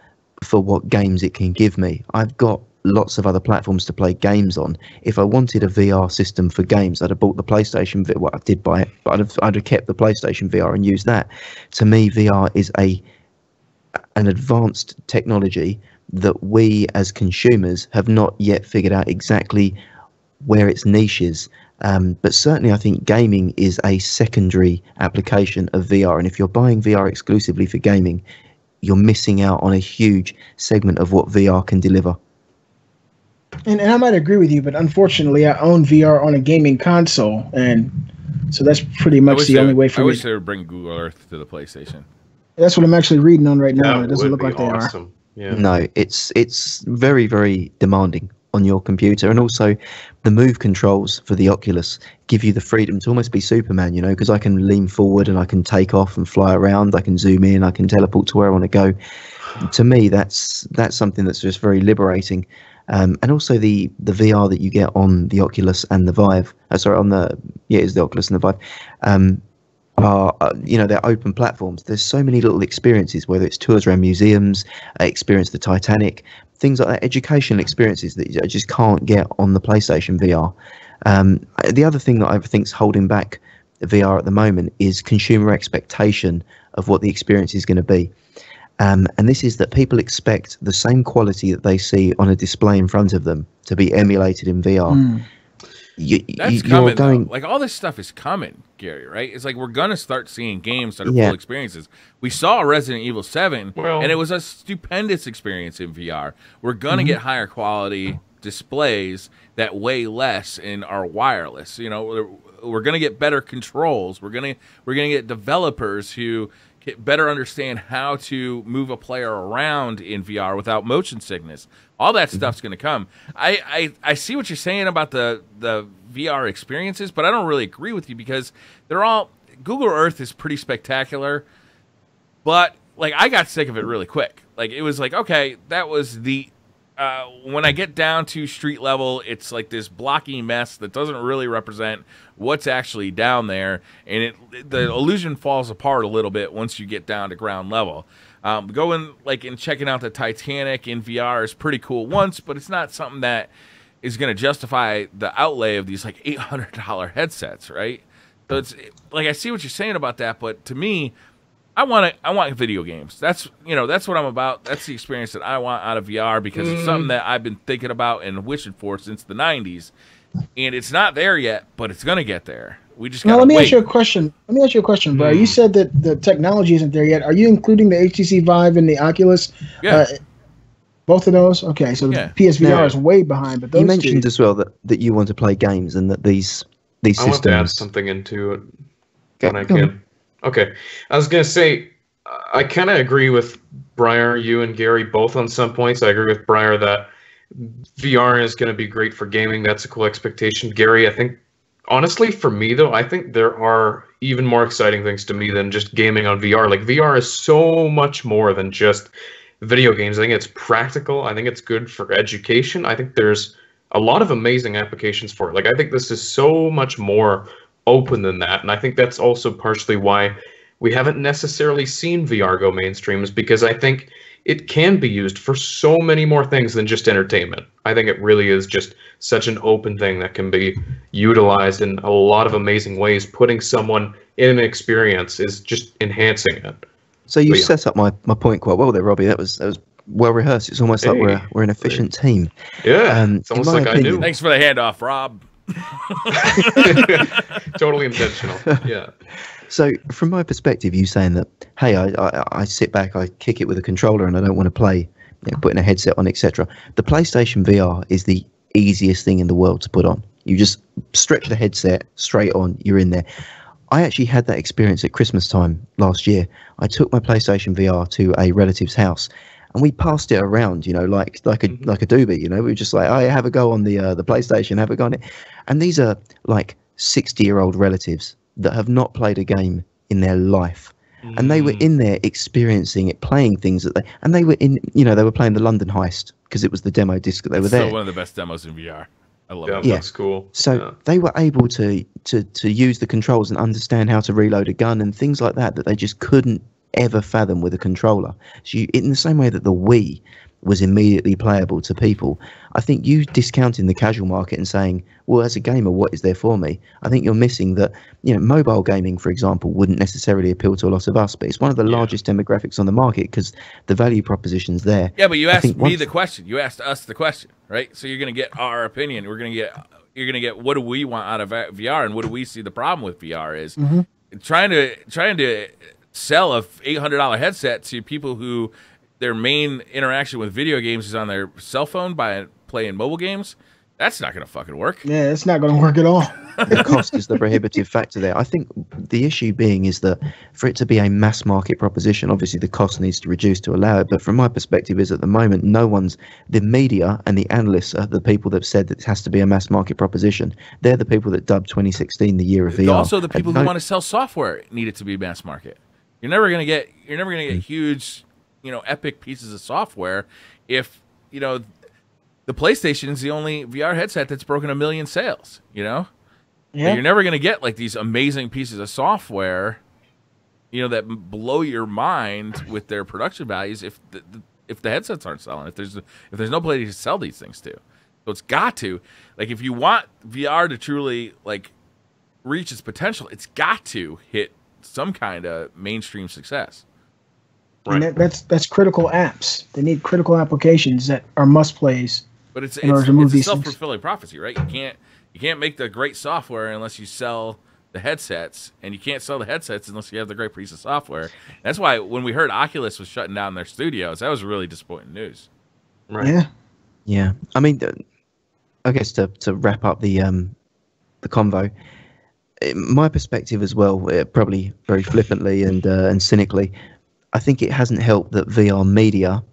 for what games it can give me. I've got lots of other platforms to play games on. If I wanted a VR system for games, I'd have bought the PlayStation VR. Well, I did buy it, but I'd have kept the PlayStation VR and used that. To me, VR is an advanced technology that we as consumers have not yet figured out exactly where its niche is. But certainly I think gaming is a secondary application of VR. And if you're buying VR exclusively for gaming, you're missing out on a huge segment of what VR can deliver. And I might agree with you, but unfortunately, I own VR on a gaming console, and so that's pretty much the only way for me. I wish they would bring Google Earth to the PlayStation. That's what I'm actually reading on right now. It doesn't look like they are. Yeah. No, it's very, very demanding on your computer, and also the move controls for the Oculus give you the freedom to almost be Superman, because I can lean forward and I can take off and fly around. I can zoom in, I can teleport to where I want to go. To me, that's something that's just very liberating. And also the VR that you get on the Oculus and the Vive, it's the Oculus and the Vive, are they're open platforms. There's so many little experiences, whether it's tours around museums, experience the Titanic, things like that, educational experiences that I just can't get on the PlayStation VR. The other thing that I think is holding back VR at the moment is consumer expectation of what the experience is going to be. And this is that people expect the same quality that they see on a display in front of them to be emulated in VR. That's coming, though. Like, all this stuff is coming, Gary, right? It's like we're going to start seeing games that are full experiences. We saw Resident Evil 7, and it was a stupendous experience in VR. We're going to get higher quality displays that weigh less in our wireless. You know, we're going to get better controls. We're going to get developers who better understand how to move a player around in VR without motion sickness. All that stuff's going to come. I see what you're saying about the VR experiences, but I don't really agree with you because they're all Google Earth is pretty spectacular, but like I got sick of it really quick. Like it was like, okay, that was the when I get down to street level, it's like this blocky mess that doesn't really represent what's actually down there, and the illusion falls apart a little bit once you get down to ground level. Going like and checking out the Titanic in VR is pretty cool once, but it's not something that is going to justify the outlay of these like $800 headsets, right? So it's like I see what you're saying about that, but to me, I want video games. That's what I'm about. That's the experience that I want out of VR because it's something that I've been thinking about and wishing for since the 90s. And it's not there yet, but it's going to get there. We just got to wait. Let me ask you a question, Brian. You said that the technology isn't there yet. Are you including the HTC Vive and the Oculus? Yeah. Both of those? Okay, so the PSVR is way behind. But those you mentioned as well that you want to play games and that these systems... I want to add something into it when I can. Okay. I was going to say, I kind of agree with Briar, you and Gary both on some points. I agree with Briar that VR is going to be great for gaming. That's a cool expectation. Gary, I think, honestly, for me, though, I think there are even more exciting things to me than just gaming on VR. Like, VR is so much more than just video games. I think it's practical. I think it's good for education. I think there's a lot of amazing applications for it. Like, I think this is so much more open than that, and I think that's also partially why we haven't necessarily seen VR go mainstream, is because I think it can be used for so many more things than just entertainment. I think it really is just such an open thing that can be utilized in a lot of amazing ways. Putting someone in an experience is just enhancing it. So you set up my point quite well there, Robbie. That was well rehearsed. It's almost like we're an efficient team. Yeah, it's almost like I knew. Thanks for the handoff, Rob. Totally intentional. Yeah. So from my perspective, you saying that, hey, I sit back, I kick it with a controller, and I don't want to play, putting a headset on, etc. The PlayStation VR is the easiest thing in the world to put on. You just stretch the headset straight on, you're in there. I actually had that experience at Christmas time last year. I took my PlayStation VR to a relative's house, and we passed it around, like a doobie. We were just like, oh, have a go on the PlayStation, have a go on it. And these are like 60-year-old relatives that have not played a game in their life, and they were in there experiencing it, playing things and they were in, they were playing the London Heist because it was the demo disc that they were there. Still one of the best demos in VR. I love it. Yeah, that's cool. So they were able to use the controls and understand how to reload a gun and things like that they just couldn't ever fathom with a controller. So in the same way that the Wii was immediately playable to people, I think you discounting the casual market and saying, well, as a gamer, what is there for me? I think you're missing that, mobile gaming, for example, wouldn't necessarily appeal to a lot of us, but it's one of the largest demographics on the market because the value proposition's there. Yeah, but you asked me the question. You asked us the question, right? So you're going to get our opinion. You're going to get what do we want out of VR, and what do we see the problem with VR is. Trying to sell a $800 headset to people who their main interaction with video games is on their cell phone by playing mobile games. That's not going to fucking work. Yeah, it's not going to work at all. The cost is the prohibitive factor there. I think the issue being is that for it to be a mass market proposition, obviously the cost needs to reduce to allow it. But from my perspective is at the moment, the media and the analysts are the people that have said that it has to be a mass market proposition. They're the people that dubbed 2016 the year of VR. Also the people who want to sell software need it to be mass market. You're never going to get huge, epic pieces of software if, the PlayStation is the only VR headset that's broken 1 million sales, Yeah. You're never going to get like these amazing pieces of software, that blow your mind with their production values if the headsets aren't selling, if there's no place to sell these things to. So it's got to, like, if you want VR to truly like reach its potential, it's got to hit some kind of mainstream success. Right. And that's critical apps. They need critical applications that are must plays. But it's a self-fulfilling prophecy, right? You can't make the great software unless you sell the headsets, and you can't sell the headsets unless you have the great piece of software. That's why when we heard Oculus was shutting down their studios, that was really disappointing news. Right. Yeah. Yeah. I mean, I guess to wrap up the convo, my perspective as well, probably very flippantly and cynically, I think it hasn't helped that VR media,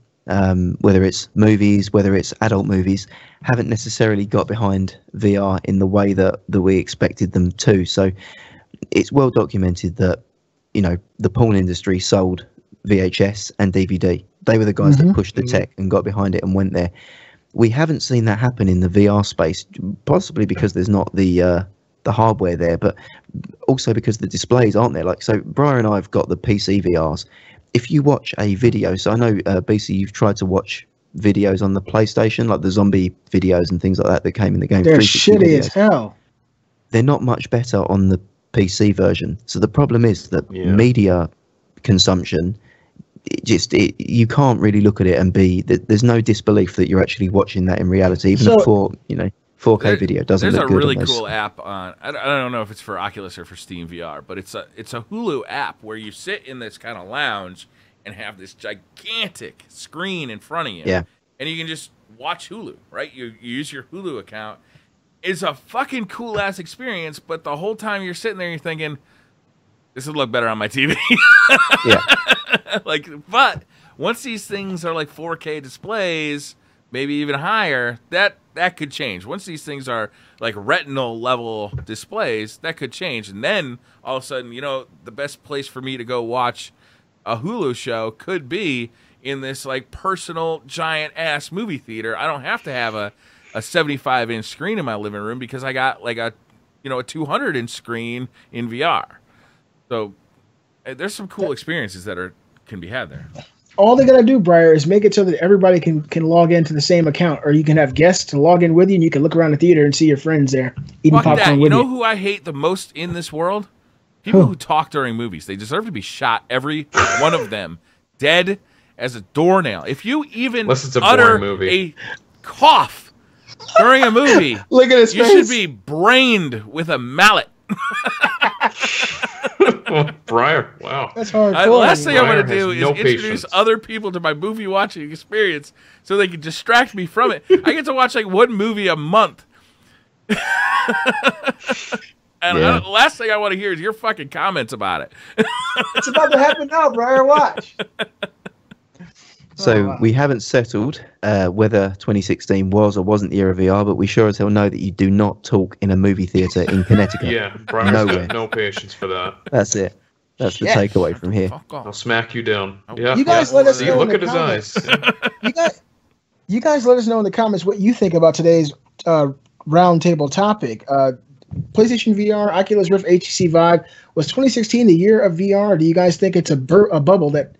whether it's movies, whether it's adult movies, haven't necessarily got behind VR in the way that we expected them to. So it's well documented that, you know, the porn industry sold VHS and DVD. They were the guys that pushed the tech and got behind it and went there. We haven't seen that happen in the VR space, possibly because there's not the hardware there, but also because the displays aren't there. Like, so Briar and I have got the PC VRs. If you watch a video, so I know, BC, you've tried to watch videos on the PlayStation, like the zombie videos and things like that came in the game. They're shitty as hell. They're not much better on the PC version. So the problem is that media consumption, you can't really look at it and there's no disbelief that you're actually watching that in reality. Even a 4K video doesn't look good. There's a really cool app on, I don't know if it's for Oculus or for Steam VR, but it's a Hulu app where you sit in this kind of lounge and have this gigantic screen in front of you. Yeah. And you can just watch Hulu, right? You use your Hulu account. It's a fucking cool-ass experience, but the whole time you're sitting there, you're thinking, this would look better on my TV. Yeah. But once these things are like 4K displays, maybe even higher, that could change. Once these things are like retinal level displays, that could change. And then all of a sudden, you know, the best place for me to go watch a Hulu show could be in this like personal giant ass movie theater. I don't have to have a 75-inch screen in my living room because I got like a 200-inch screen in VR. So there's some cool experiences that can be had there. All they gotta do, Briar, is make it so that everybody can log into the same account, or you can have guests to log in with you, and you can look around the theater and see your friends there eating popcorn with you. You know who I hate the most in this world? People who talk during movies. They deserve to be shot, every one of them, dead as a doornail. If you even utter a cough during a movie, look at his face. You should be brained with a mallet. Briar, wow. That's hard. Last thing I want to do is introduce other people to my movie watching experience so they can distract me from it. I get to watch like one movie a month. And last thing I want to hear is your fucking comments about it. It's about to happen now, Briar. Watch. So we haven't settled whether 2016 was or wasn't the year of VR, but we sure as hell know that you do not talk in a movie theater in Connecticut. Yeah, Brian's got no patience for that. That's it. That's the takeaway from here. I'll smack you down. Yeah, you guys let us know. Look at his eyes. You guys let us know in the comments what you think about today's roundtable topic. PlayStation VR, Oculus Rift, HTC Vive. Was 2016 the year of VR? Or do you guys think it's a bubble that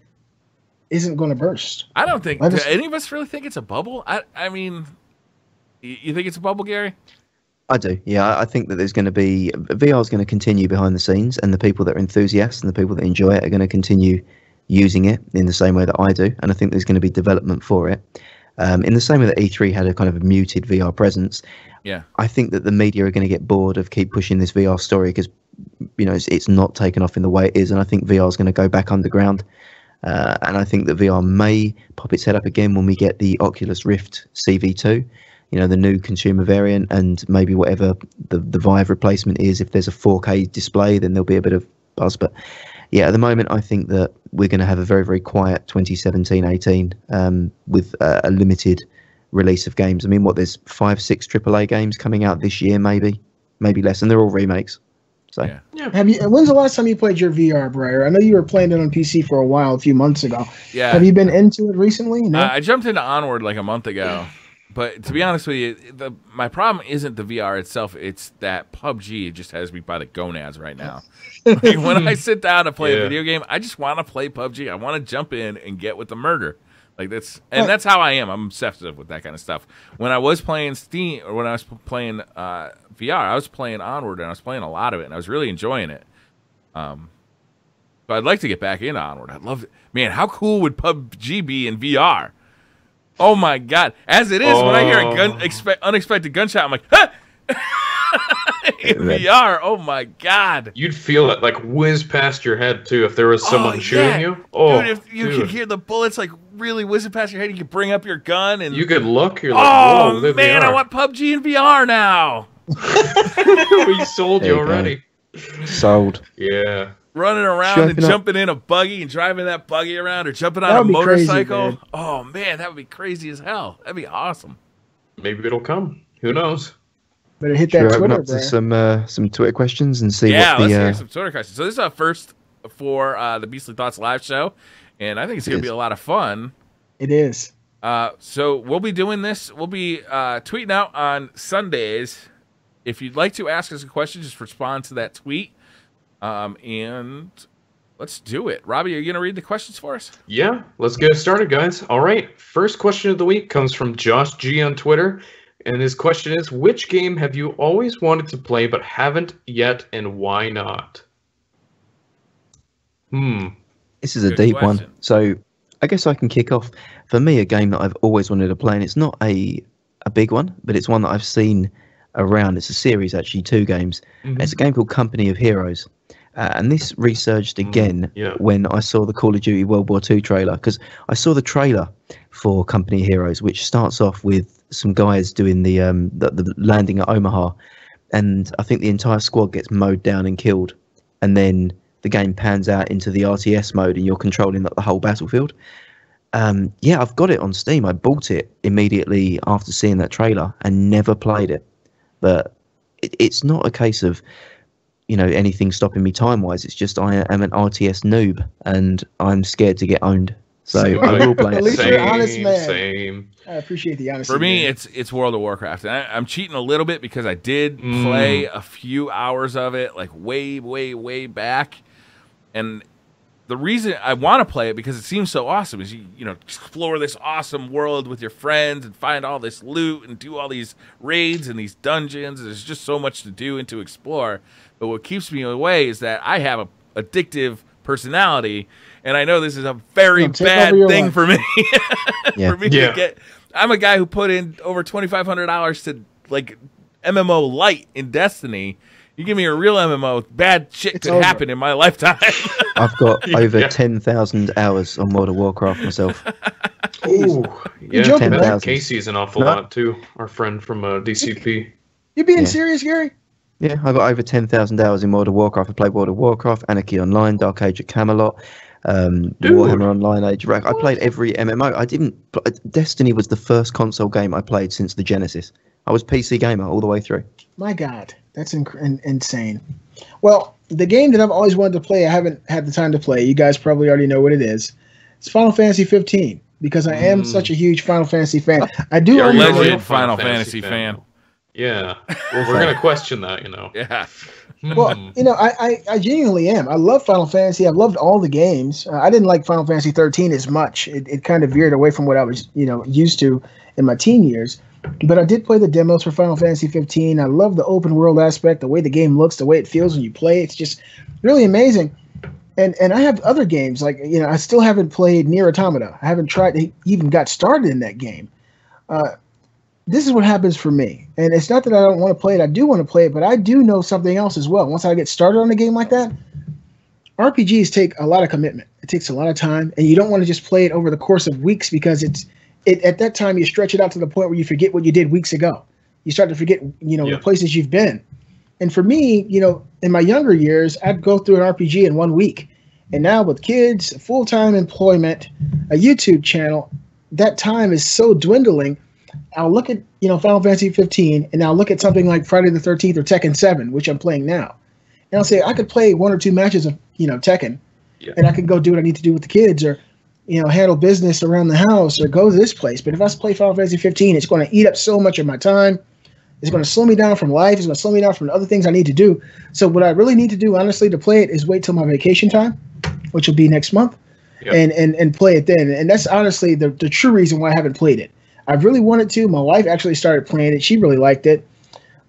isn't going to burst? I don't think. Do any of us really think it's a bubble? I mean, you think it's a bubble, Gary? I do. Yeah, I think that there's going to be VR is going to continue behind the scenes, and the people that are enthusiasts and the people that enjoy it are going to continue using it in the same way that I do. And I think there's going to be development for it. In the same way that E3 had a kind of a muted VR presence. Yeah, I think that the media are going to get bored of keep pushing this VR story because, you know, it's not taken off in the way it is, and I think VR is going to go back underground. And I think that VR may pop its head up again when we get the Oculus Rift CV2, you know, the new consumer variant, and maybe whatever the Vive replacement is. If there's a 4K display, then there'll be a bit of buzz. But yeah, at the moment, I think that we're going to have a very, very quiet 2017-18 with a limited release of games. I mean, there's 5-6 AAA games coming out this year, maybe less, and they're all remakes. So yeah. When's the last time you played your VR, Briar? I know you were playing it on PC for a few months ago. Yeah. Have you been into it recently? No? I jumped into Onward like a month ago. But to be honest with you, my problem isn't the VR itself. It's that PUBG just has me by the gonads right now. Like, when I sit down to play a video game, I just want to play PUBG. I want to jump in and get with the murder. Like that's how I am. I'm obsessed with that kind of stuff. When I was playing Steam, or when I was playing VR, I was playing Onward, and I was playing a lot of it, and I was really enjoying it. But I'd like to get back into Onward. I'd love it. Man, how cool would PUBG be in VR? Oh my God! As it is, when I hear a unexpected gunshot, I'm like, ah! In VR, oh my god. You'd feel it like whiz past your head too if there was someone shooting you. Oh, dude, if you could hear the bullets like really whizzing past your head, you could bring up your gun and you could look. You're like, oh whoa, man, I want PUBG in VR now. We sold you already. Sold. Yeah. Running around and jumping in a buggy and driving that buggy around, or jumping on a motorcycle. Crazy, oh man, that would be crazy as hell. That'd be awesome. Maybe it'll come. Who knows? Better hit that Twitter, open up to some Twitter questions and see what the... Yeah, let's hear some Twitter questions. So this is our first for the Beastly Thoughts live show, and I think it's going to be a lot of fun. It is. So we'll be doing this. We'll be tweeting out on Sundays. If you'd like to ask us a question, just respond to that tweet. And let's do it. Robbie, are you going to read the questions for us? Yeah, let's get started, guys. All right, first question of the week comes from Josh G on Twitter. And his question is, which game have you always wanted to play but haven't yet, and why not? This is a deep one. So I guess I can kick off. For me, a game that I've always wanted to play, and it's not a big one, but it's one that I've seen around. It's a series, actually, 2 games. It's a game called Company of Heroes. And this resurged again when I saw the Call of Duty World War II trailer, because I saw the trailer for Company of Heroes, which starts off with some guys doing the landing at Omaha, and I think the entire squad gets mowed down and killed, and then the game pans out into the RTS mode, and you're controlling the whole battlefield. Yeah, I've got it on Steam. I bought it immediately after seeing that trailer and never played it, but it's not a case of anything stopping me time-wise. It's just I am an RTS noob, and I'm scared to get owned. So I will play it. At least you're an honest man. Same. I appreciate the honesty. For me, it's World of Warcraft. And I'm cheating a little bit because I did play a few hours of it, like way, way, way back. And the reason I want to play it, because it seems so awesome, is you explore this awesome world with your friends and find all this loot and do all these raids and these dungeons. There's just so much to do and to explore. But what keeps me away is that I have an addictive personality, and I know this is a very bad thing for me. For me to get, I'm a guy who put in over 2,500 hours to like MMO light in Destiny. You give me a real MMO, bad shit could happen in my lifetime. I've got over 10,000 hours on World of Warcraft myself. Ooh, yeah, 10,000. Casey's an awful lot too. Our friend from DCP. You being serious, Gary? Yeah, I got over 10,000 hours in World of Warcraft. I played World of Warcraft, Anarchy Online, Dark Age of Camelot, Warhammer Online, Age of Rack. I played every MMO. Destiny was the first console game I played since the Genesis. I was PC gamer all the way through. My God, that's insane. Well, the game that I've always wanted to play, I haven't had the time to play. You guys probably already know what it is. It's Final Fantasy 15, because I am such a huge Final Fantasy fan. I do. You're a legend Final Fantasy fan. Yeah, we're going to question that, Yeah. Well, I genuinely am. I love Final Fantasy. I've loved all the games. I didn't like Final Fantasy 13 as much. It kind of veered away from what I was, used to in my teen years. But I did play the demos for Final Fantasy 15. I love the open world aspect, the way the game looks, the way it feels when you play. It's just really amazing. And I have other games, like, I still haven't played Nier Automata. I haven't tried to even got started in that game. This is what happens for me. And it's not that I don't want to play it. I do want to play it, but I do know something else as well. Once I get started on a game like that, RPGs take a lot of commitment. It takes a lot of time, and you don't want to just play it over the course of weeks, because at that time you stretch it out to the point where you forget what you did weeks ago. You start to forget, the places you've been. And for me, in my younger years, I'd go through an RPG in 1 week. And now with kids, full-time employment, a YouTube channel, that time is so dwindling. I'll look at, Final Fantasy 15, and I'll look at something like Friday the 13th or Tekken 7, which I'm playing now. And I'll say, I could play 1 or 2 matches of, Tekken, and I could go do what I need to do with the kids, or, handle business around the house, or go to this place. But if I play Final Fantasy 15, it's going to eat up so much of my time. It's going to slow me down from life. It's going to slow me down from the other things I need to do. So what I really need to do, honestly, to play it is wait till my vacation time, which will be next month, and play it then. And that's honestly the true reason why I haven't played it. I've really wanted to. My wife actually started playing it. She really liked it.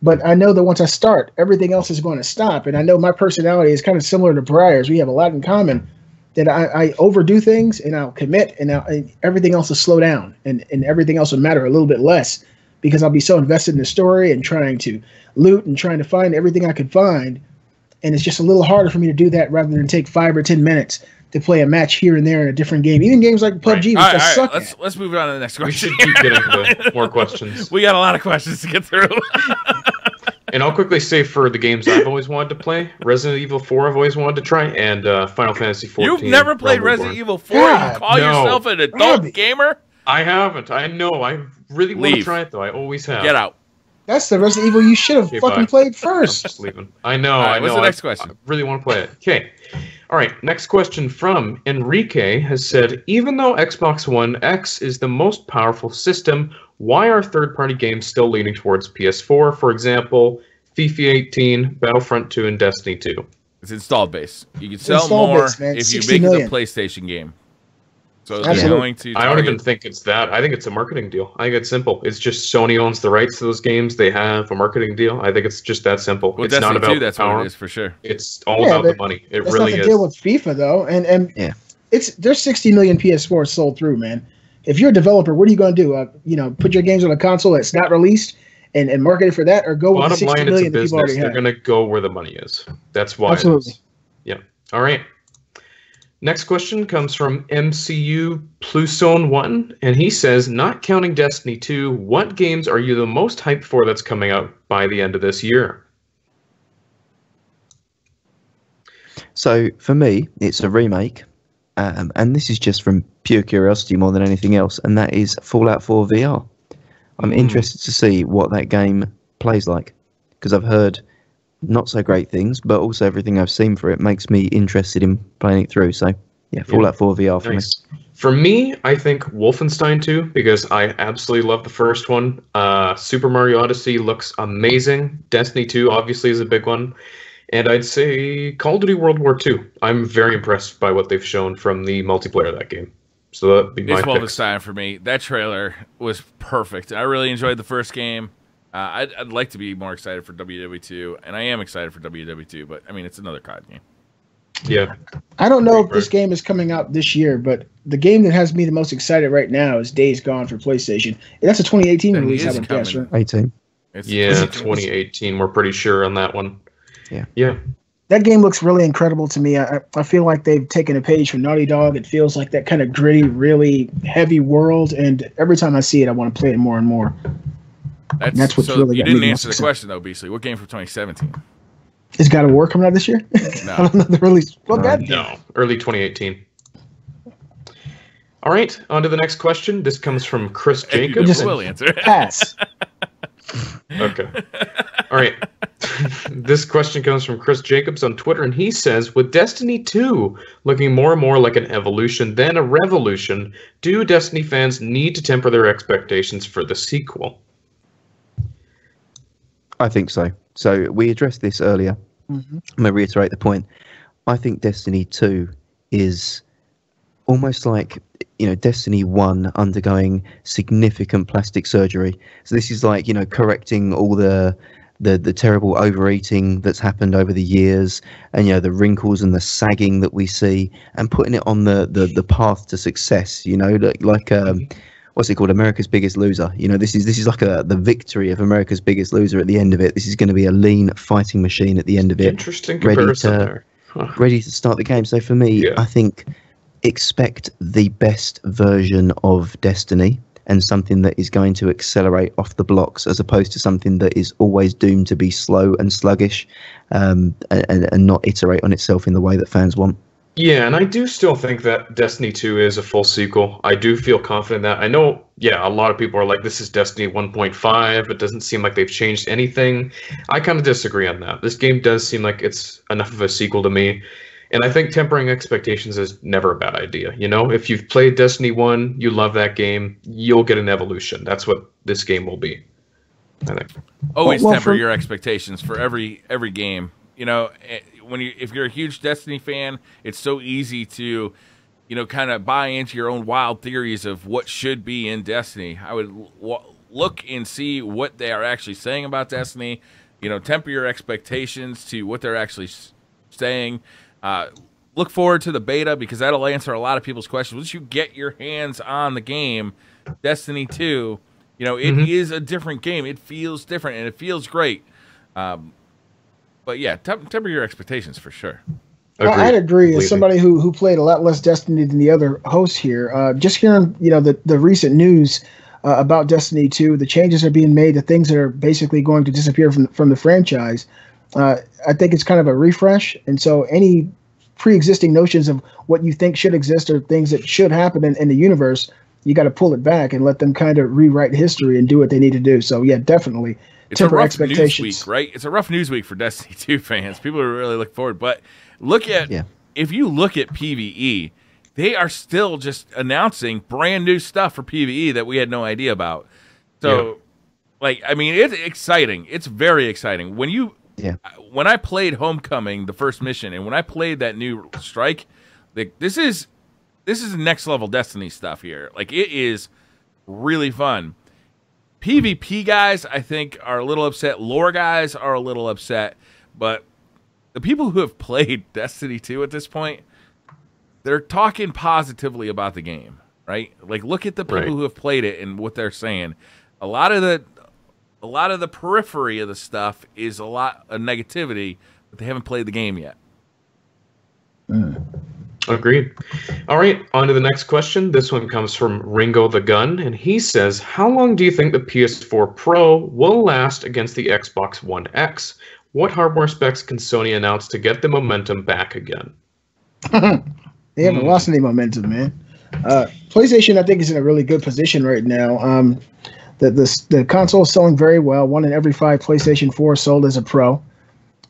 But I know that once I start, everything else is going to stop. And I know my personality is kind of similar to Briar's. We have a lot in common, that I overdo things, and I'll commit, and everything else will slow down, and everything else will matter a little bit less because I'll be so invested in the story and trying to loot and trying to find everything I could find. And it's just a little harder for me to do that rather than take 5 or 10 minutes to play a match here and there in a different game. Even games like PUBG, which I suck at. Let's move on to the next question. We should keep getting to more questions. We got a lot of questions to get through. And I'll quickly say for the games I've always wanted to play, Resident Evil 4 I've always wanted to try, and Final Fantasy 14. You've never played Resident Evil 4? God, you call yourself an adult gamer? I haven't. I know. I really want to try it, though. I always have. Get out. That's the Resident Evil you should have fucking played first. I'm just leaving. I know. Right, what's the next question? I really want to play it. Okay. All right. Next question from Enrique has said, even though Xbox One X is the most powerful system, why are third-party games still leaning towards PS4? For example, FIFA 18, Battlefront 2, and Destiny 2. It's installed base. You can sell more if you make it a PlayStation game. So they're going to I don't even think it's that. I think it's a marketing deal. I think it's simple. It's just Sony owns the rights to those games. They have a marketing deal. I think it's just that simple. Well, it's Destiny not about 2, that's power. what it is for sure. It's all about the money. It really is. That's not the deal with FIFA though, and yeah, there's 60 million PS4s sold through, man. If you're a developer, what are you going to do? Put your games on a console that's not released and market it for that, or go with the 60 million that people already have? They're going to go where the money is. That's why. Absolutely. Yeah. All right. Next question comes from MCU Pluson1, and he says, not counting Destiny 2, what games are you the most hyped for that's coming out by the end of this year? So for me, it's a remake, and this is just from pure curiosity more than anything else, and that is Fallout 4 VR. I'm interested to see what that game plays like, because I've heard not so great things, but also everything I've seen for it makes me interested in playing it through. So yeah, Fallout 4 VR for me. For me, I think Wolfenstein 2, because I absolutely love the first one. Super Mario Odyssey looks amazing. Destiny 2 obviously is a big one. And I'd say Call of Duty World War 2. I'm very impressed by what they've shown from the multiplayer of that game. So that'd be my pick. It's Wolfenstein for me. That trailer was perfect. I really enjoyed the first game. I'd like to be more excited for WW2, and I am excited for WW2, but, I mean, it's another COD game. Yeah. I don't know if this game is coming out this year, but the game that has me the most excited right now is Days Gone for PlayStation. That's a 2018 release, I would guess, right? 18. Yeah, 2018. We're pretty sure on that one. Yeah. Yeah. That game looks really incredible to me. I feel like they've taken a page from Naughty Dog. It feels like that kind of gritty, really heavy world, and every time I see it, I want to play it more and more. That's what's so really. You didn't answer the question though, Beasley. What game from 2017? Is God of War coming out this year? No. I don't know the release. Well, no, early 2018. All right, on to the next question. This comes from Chris Jacobs. Will answer. Pass. Okay. All right. This question comes from Chris Jacobs on Twitter, and he says, with Destiny 2 looking more and more like an evolution than a revolution, do Destiny fans need to temper their expectations for the sequel? I think so. So we addressed this earlier. Mm-hmm. I'm going to reiterate the point. I think Destiny 2 is almost like, Destiny 1 undergoing significant plastic surgery. So this is like, correcting all the terrible overeating that's happened over the years, and the wrinkles and the sagging that we see, and putting it on the path to success. What's it called? America's Biggest Loser. This is like the victory of America's Biggest Loser at the end of it. This is going to be a lean fighting machine at the end of it. Interesting comparison there. Ready to start the game. So for me, I think expect the best version of Destiny, and something that is going to accelerate off the blocks, as opposed to something that is always doomed to be slow and sluggish, and not iterate on itself in the way that fans want. Yeah, and I do still think that Destiny 2 is a full sequel. I do feel confident that. I know, a lot of people are like, this is Destiny 1.5. It doesn't seem like they've changed anything. I kind of disagree on that. This game does seem like it's enough of a sequel to me. And I think tempering expectations is never a bad idea. If you've played Destiny 1, you love that game, you'll get an evolution. That's what this game will be, I think. Always temper your expectations for every game. If you're a huge Destiny fan, it's so easy to, kind of buy into your own wild theories of what should be in Destiny. I would look and see what they are actually saying about Destiny. Temper your expectations to what they're actually saying. Look forward to the beta, because that'll answer a lot of people's questions. Once you get your hands on the game, Destiny 2, You know, it is a different game. It feels different, and it feels great. But yeah, temper your expectations for sure. I'd agree. As somebody who played a lot less Destiny than the other hosts here, just hearing the recent news about Destiny 2, the changes are being made, the things that are basically going to disappear from the franchise. I think it's kind of a refresh, and so any pre-existing notions of what you think should exist or things that should happen in the universe, you got to pull it back and let them kind of rewrite history and do what they need to do. So yeah, definitely. It's a rough news week, right? It's a rough news week for Destiny 2 fans. People are really looking forward. But if you look at PvE, they are still just announcing brand new stuff for PvE that we had no idea about. So, I mean, it's exciting. It's very exciting. When I played Homecoming, the first mission, and when I played that new Strike, this is next level Destiny stuff here. Like, it is really fun. PvP guys, I think, are a little upset. Lore guys are a little upset. But the people who have played Destiny 2 at this point, they're talking positively about the game, right? Like, look at the people who have played it and what they're saying. A lot of the periphery of the stuff is a lot of negativity, but they haven't played the game yet. Agreed. All right, on to the next question. This one comes from Ringo the Gun, and he says, how long do you think the PS4 Pro will last against the Xbox One X? What hardware specs can Sony announce to get the momentum back again? They haven't lost any momentum, man. PlayStation, I think, is in a really good position right now. The console is selling very well. 1 in every 5 PlayStation 4 sold as a Pro.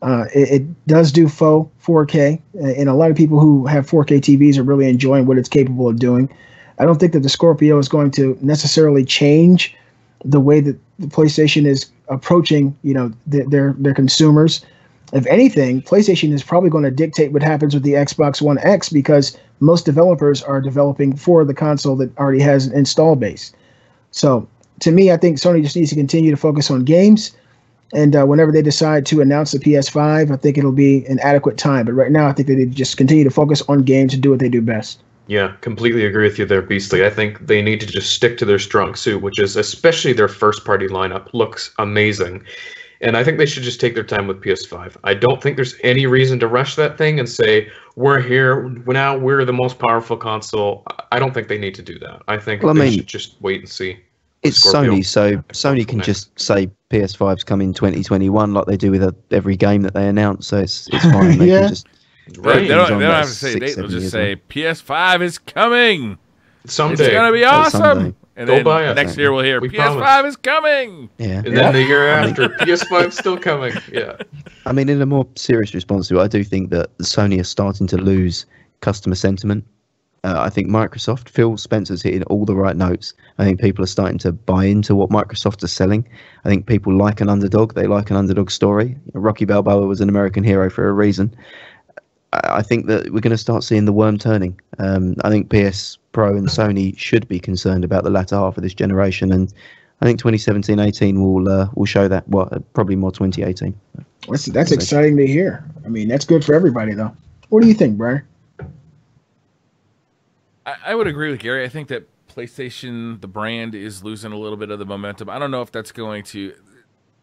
It does do faux 4K, and a lot of people who have 4K TVs are really enjoying what it's capable of doing. I don't think that the Scorpio is going to necessarily change the way that the PlayStation is approaching, their consumers. If anything, PlayStation is probably going to dictate what happens with the Xbox One X because most developers are developing for the console that already has an install base. So, to me, I think Sony just needs to continue to focus on games. And whenever they decide to announce the PS5, I think it'll be an adequate time. But right now, I think they need to just continue to focus on games and do what they do best. Yeah, completely agree with you there, Beastly. I think they need to just stick to their strong suit, which is especially their first-party lineup looks amazing. And I think they should just take their time with PS5. I don't think there's any reason to rush that thing and say, we're here, now we're the most powerful console. I don't think they need to do that. I think they should just wait and see. It's Sony, so Sony can just say PS5's coming 2021 like they do with every game that they announce, so it's fine. They can just they don't have to say they'll just say PS5 is coming someday. It's gonna be awesome. And then buy it. Next year we'll hear PS5 is coming. Yeah. And then the year after, PS5's still coming. Yeah. I mean, in a more serious response to it, I do think that Sony is starting to lose customer sentiment. I think Microsoft, Phil Spencer's hitting all the right notes. I think people are starting to buy into what Microsoft is selling. I think people like an underdog. They like an underdog story. Rocky Balboa was an American hero for a reason. I think that we're going to start seeing the worm turning. I think PS Pro and Sony should be concerned about the latter half of this generation, and I think 2017-18 will show that. Well, probably more 2018. That's exciting to hear. I mean, that's good for everybody, though. What do you think, Brian? I would agree with Gary. I think that PlayStation, the brand, is losing a little bit of the momentum. I don't know if that's going to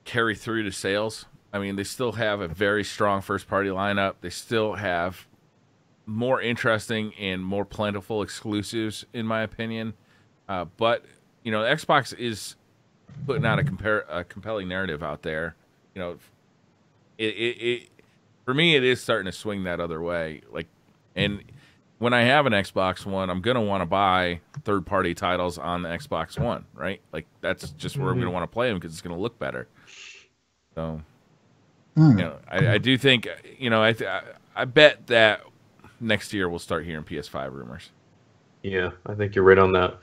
carry through to sales. I mean, they still have a very strong first-party lineup. They still have more interesting and more plentiful exclusives, in my opinion. But, Xbox is putting out a compelling narrative out there. For me, it is starting to swing that other way. And when I have an Xbox One, I'm going to want to buy third-party titles on the Xbox One, right? Like, that's just where I'm going to want to play them because it's going to look better. So, I do think, I bet that next year we'll start hearing PS5 rumors. Yeah, I think you're right on that.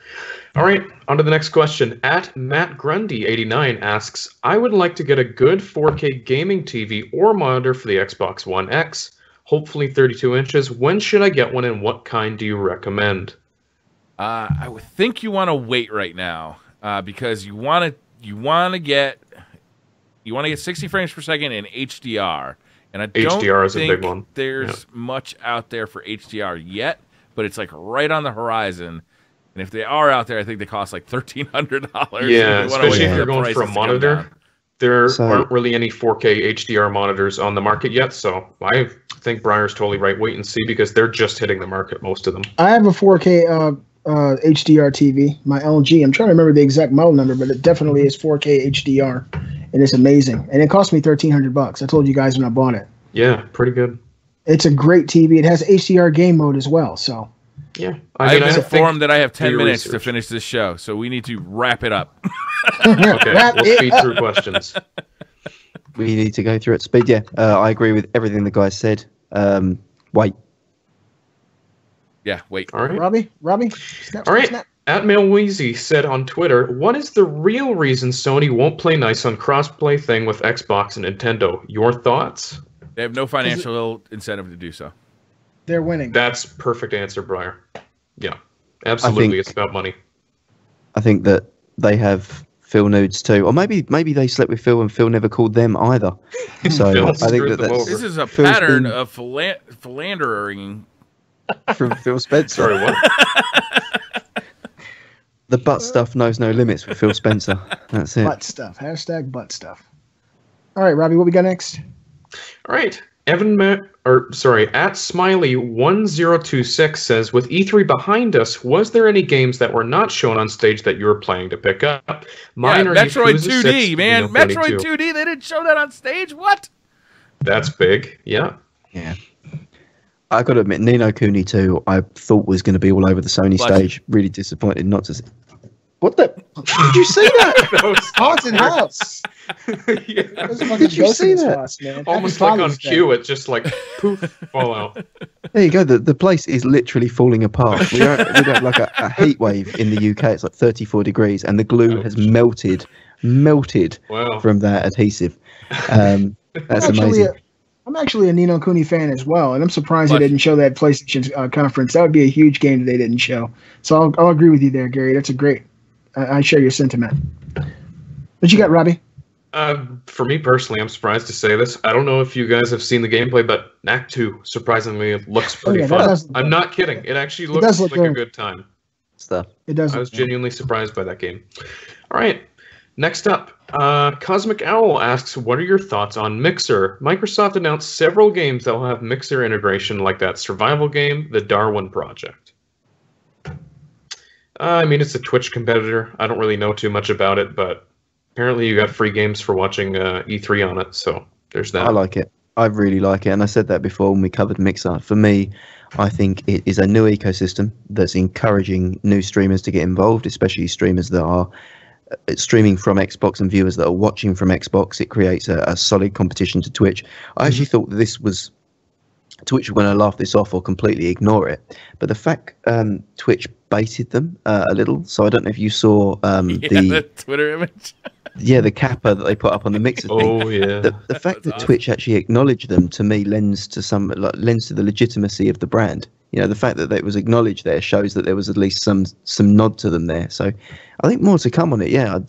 All right, on to the next question. At Matt Grundy 89 asks, I would like to get a good 4K gaming TV or monitor for the Xbox One X. Hopefully 32 inches. When should I get one, and what kind do you recommend? I would think you want to wait right now because you want to get 60 frames per second in HDR, and I don't HDR is think a big one. There's much out there for HDR yet, but it's like right on the horizon. And if they are out there, I think they cost like $1,300. Yeah, especially if you're going for a monitor. There aren't really any 4K HDR monitors on the market yet, so I think Briar's totally right. Wait and see, because they're just hitting the market, most of them. I have a 4K HDR TV, my LG. I'm trying to remember the exact model number, but it definitely is 4K HDR, and it's amazing. And it cost me $1,300. I told you guys when I bought it. Yeah, pretty good. It's a great TV. It has HDR game mode as well, so. Yeah. I've been informed that I have 10 minutes to finish this show, so we need to wrap it up. Okay, we'll speed through questions. We need to go through at speed. Yeah, I agree with everything the guys said. Wait. Yeah, wait. All right. Robbie? Snap, all right. Snap. @MailWheezy said on Twitter, what is the real reason Sony won't play nice on crossplay thing with Xbox and Nintendo? Your thoughts? They have no financial incentive to do so. They're winning. That's perfect answer, Briar. Yeah, absolutely. It's about money. I think that they have Phil nudes too, or maybe they slept with Phil and Phil never called them either. So I think this is a pattern of philandering from Phil Spencer. Sorry, what? The butt stuff knows no limits with Phil Spencer. That's it. Butt stuff. Hashtag butt stuff. All right, Robbie, what we got next? All right. @Smiley1026 says, with E3 behind us, was there any games that were not shown on stage that you were planning to pick up? Mine are Metroid 2D, man. Metroid 2D, they didn't show that on stage? What? That's big, yeah. Yeah. I got to admit, Ni no Kuni 2, I thought was going to be all over the Sony stage. Really disappointed not to see. What the? Did you see that? That was haunted house. Yeah. Did you see that? House, almost like on cue, it's just like poof, fall out. There you go. The place is literally falling apart. We have like a heat wave in the UK. It's like 34 degrees, and the glue has melted from that adhesive. That's amazing. I'm actually a Ni no Kuni fan as well, and I'm surprised they didn't show that PlayStation conference. That would be a huge game that they didn't show. So I'll agree with you there, Gary. That's a great. I share your sentiment. What you got, Robbie? For me personally, I'm surprised to say this. I don't know if you guys have seen the gameplay, but Act 2, surprisingly, it looks pretty fun. I'm not kidding. It actually looks like a good time. Stuff. It does. I was genuinely surprised by that game. All right. Next up, Cosmic Owl asks, what are your thoughts on Mixer? Microsoft announced several games that will have Mixer integration, like that survival game, The Darwin Project. I mean, it's a Twitch competitor. I don't really know too much about it, but apparently you got free games for watching E3 on it, so there's that. I like it. I really like it, and I said that before when we covered Mixer. For me, I think it is a new ecosystem that's encouraging new streamers to get involved, especially streamers that are streaming from Xbox and viewers that are watching from Xbox. It creates a solid competition to Twitch. I actually thought this was Twitch were going to laugh this off or completely ignore it, but the fact Twitch baited them a little. So I don't know if you saw the Twitter image. Yeah, the capper that they put up on the Mixer thing. Oh yeah. The fact that Twitch actually acknowledged them, to me, lends to the legitimacy of the brand. You know, the fact that it was acknowledged there shows that there was at least some nod to them there. So I think more to come on it. Yeah,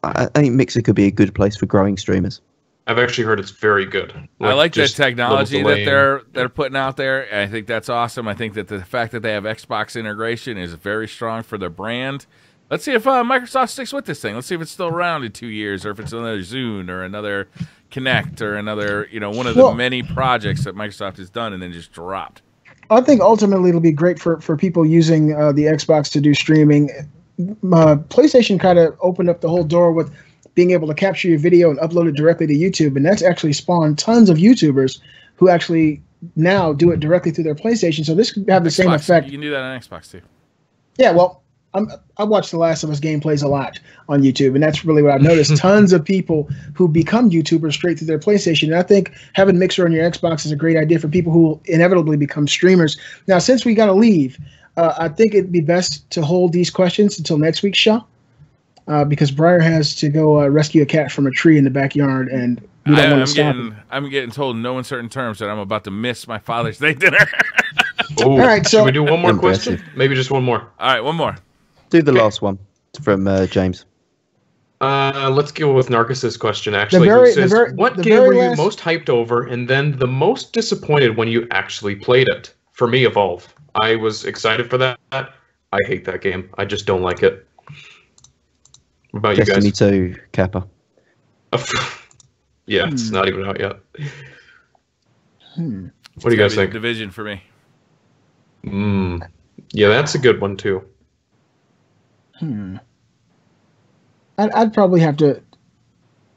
I think Mixer could be a good place for growing streamers. I've actually heard it's very good. I like the technology that they're putting out there. I think that's awesome. I think that the fact that they have Xbox integration is very strong for their brand. Let's see if Microsoft sticks with this thing. Let's see if it's still around in 2 years, or if it's another Zune or another Kinect or another, one of the many projects that Microsoft has done and then just dropped. I think ultimately it'll be great for people using the Xbox to do streaming. PlayStation kind of opened up the whole door with being able to capture your video and upload it directly to YouTube, and that's actually spawned tons of YouTubers who actually now do it directly through their PlayStation. So this could have the same effect. You can do that on Xbox too. Yeah, well, I watch The Last of Us gameplays a lot on YouTube, and that's really what I've noticed. Tons of people who become YouTubers straight through their PlayStation. And I think having Mixer on your Xbox is a great idea for people who will inevitably become streamers. Now, since we got to leave, I think it'd be best to hold these questions until next week's show. Because Briar has to go rescue a cat from a tree in the backyard, and we don't want to stop him. I'm getting told in no uncertain terms that I'm about to miss my Father's Day dinner. All right, so should we do one more question? Maybe just one more. All right, one more. Do the last one from James. Let's go with Narcissus' question, actually. He says, what game were you most hyped over and then the most disappointed when you actually played it? For me, Evolve. I was excited for that. I hate that game. I just don't like it. What about you guys? Destiny 2, Kappa. Yeah, it's not even out yet. What do you guys think? Division for me. Yeah, that's a good one too. I'd probably have to.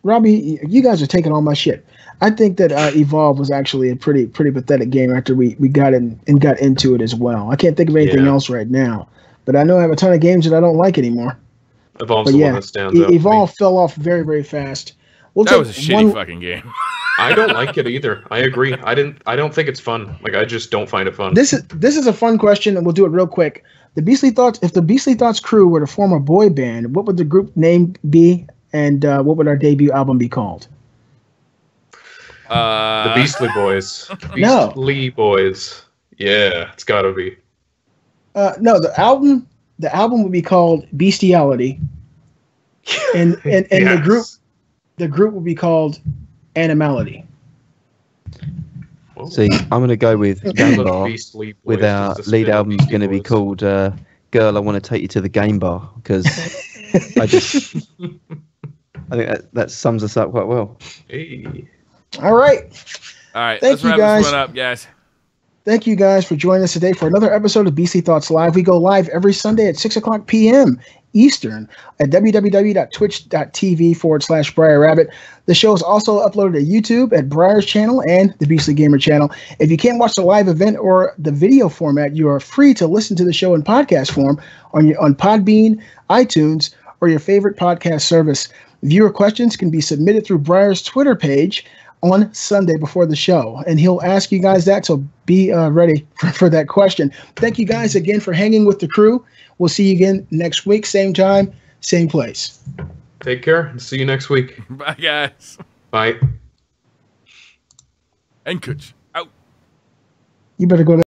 Robbie, you guys are taking all my shit. I think that Evolve was actually a pretty pathetic game after we got in and got into it as well. I can't think of anything else right now, but I know I have a ton of games that I don't like anymore. Evolve's the one that stands out. Evolve fell off very, very fast. That was a shitty fucking game. I don't like it either. I agree. I don't think it's fun. Like, I just don't find it fun. This is a fun question, and we'll do it real quick. The Beastly Thoughts. If the Beastly Thoughts crew were to form a boy band, what would the group name be, and what would our debut album be called? The Beastly Boys. No. Beastly Boys. Yeah, it's gotta be. No, the album would be called Bestiality, and Yes. the group would be called Animality. See, I'm going to go with Game Bar, Beastly Boys with our is the lead spin of album's Beastie going to be Boys. called Girl, I Want to Take You to the Game Bar, because I think that sums us up quite well. Hey. All right. All right, Thank let's you, wrap guys. this one up, guys. Thank you guys for joining us today for another episode of BC Thoughts Live. We go live every Sunday at 6 o'clock p.m. Eastern at www.twitch.tv/Briar Rabbit. The show is also uploaded to YouTube at Briar's channel and the Beastly Gamer channel. If you can't watch the live event or the video format, you are free to listen to the show in podcast form on Podbean, iTunes, or your favorite podcast service. Viewer questions can be submitted through Briar's Twitter page on Sunday before the show, and he'll ask you guys that, so be ready for that question. Thank you guys again for hanging with the crew. We'll see you again next week, same time, same place. Take care. See you next week. Bye, guys. Bye. And Kuch. Out. You better go to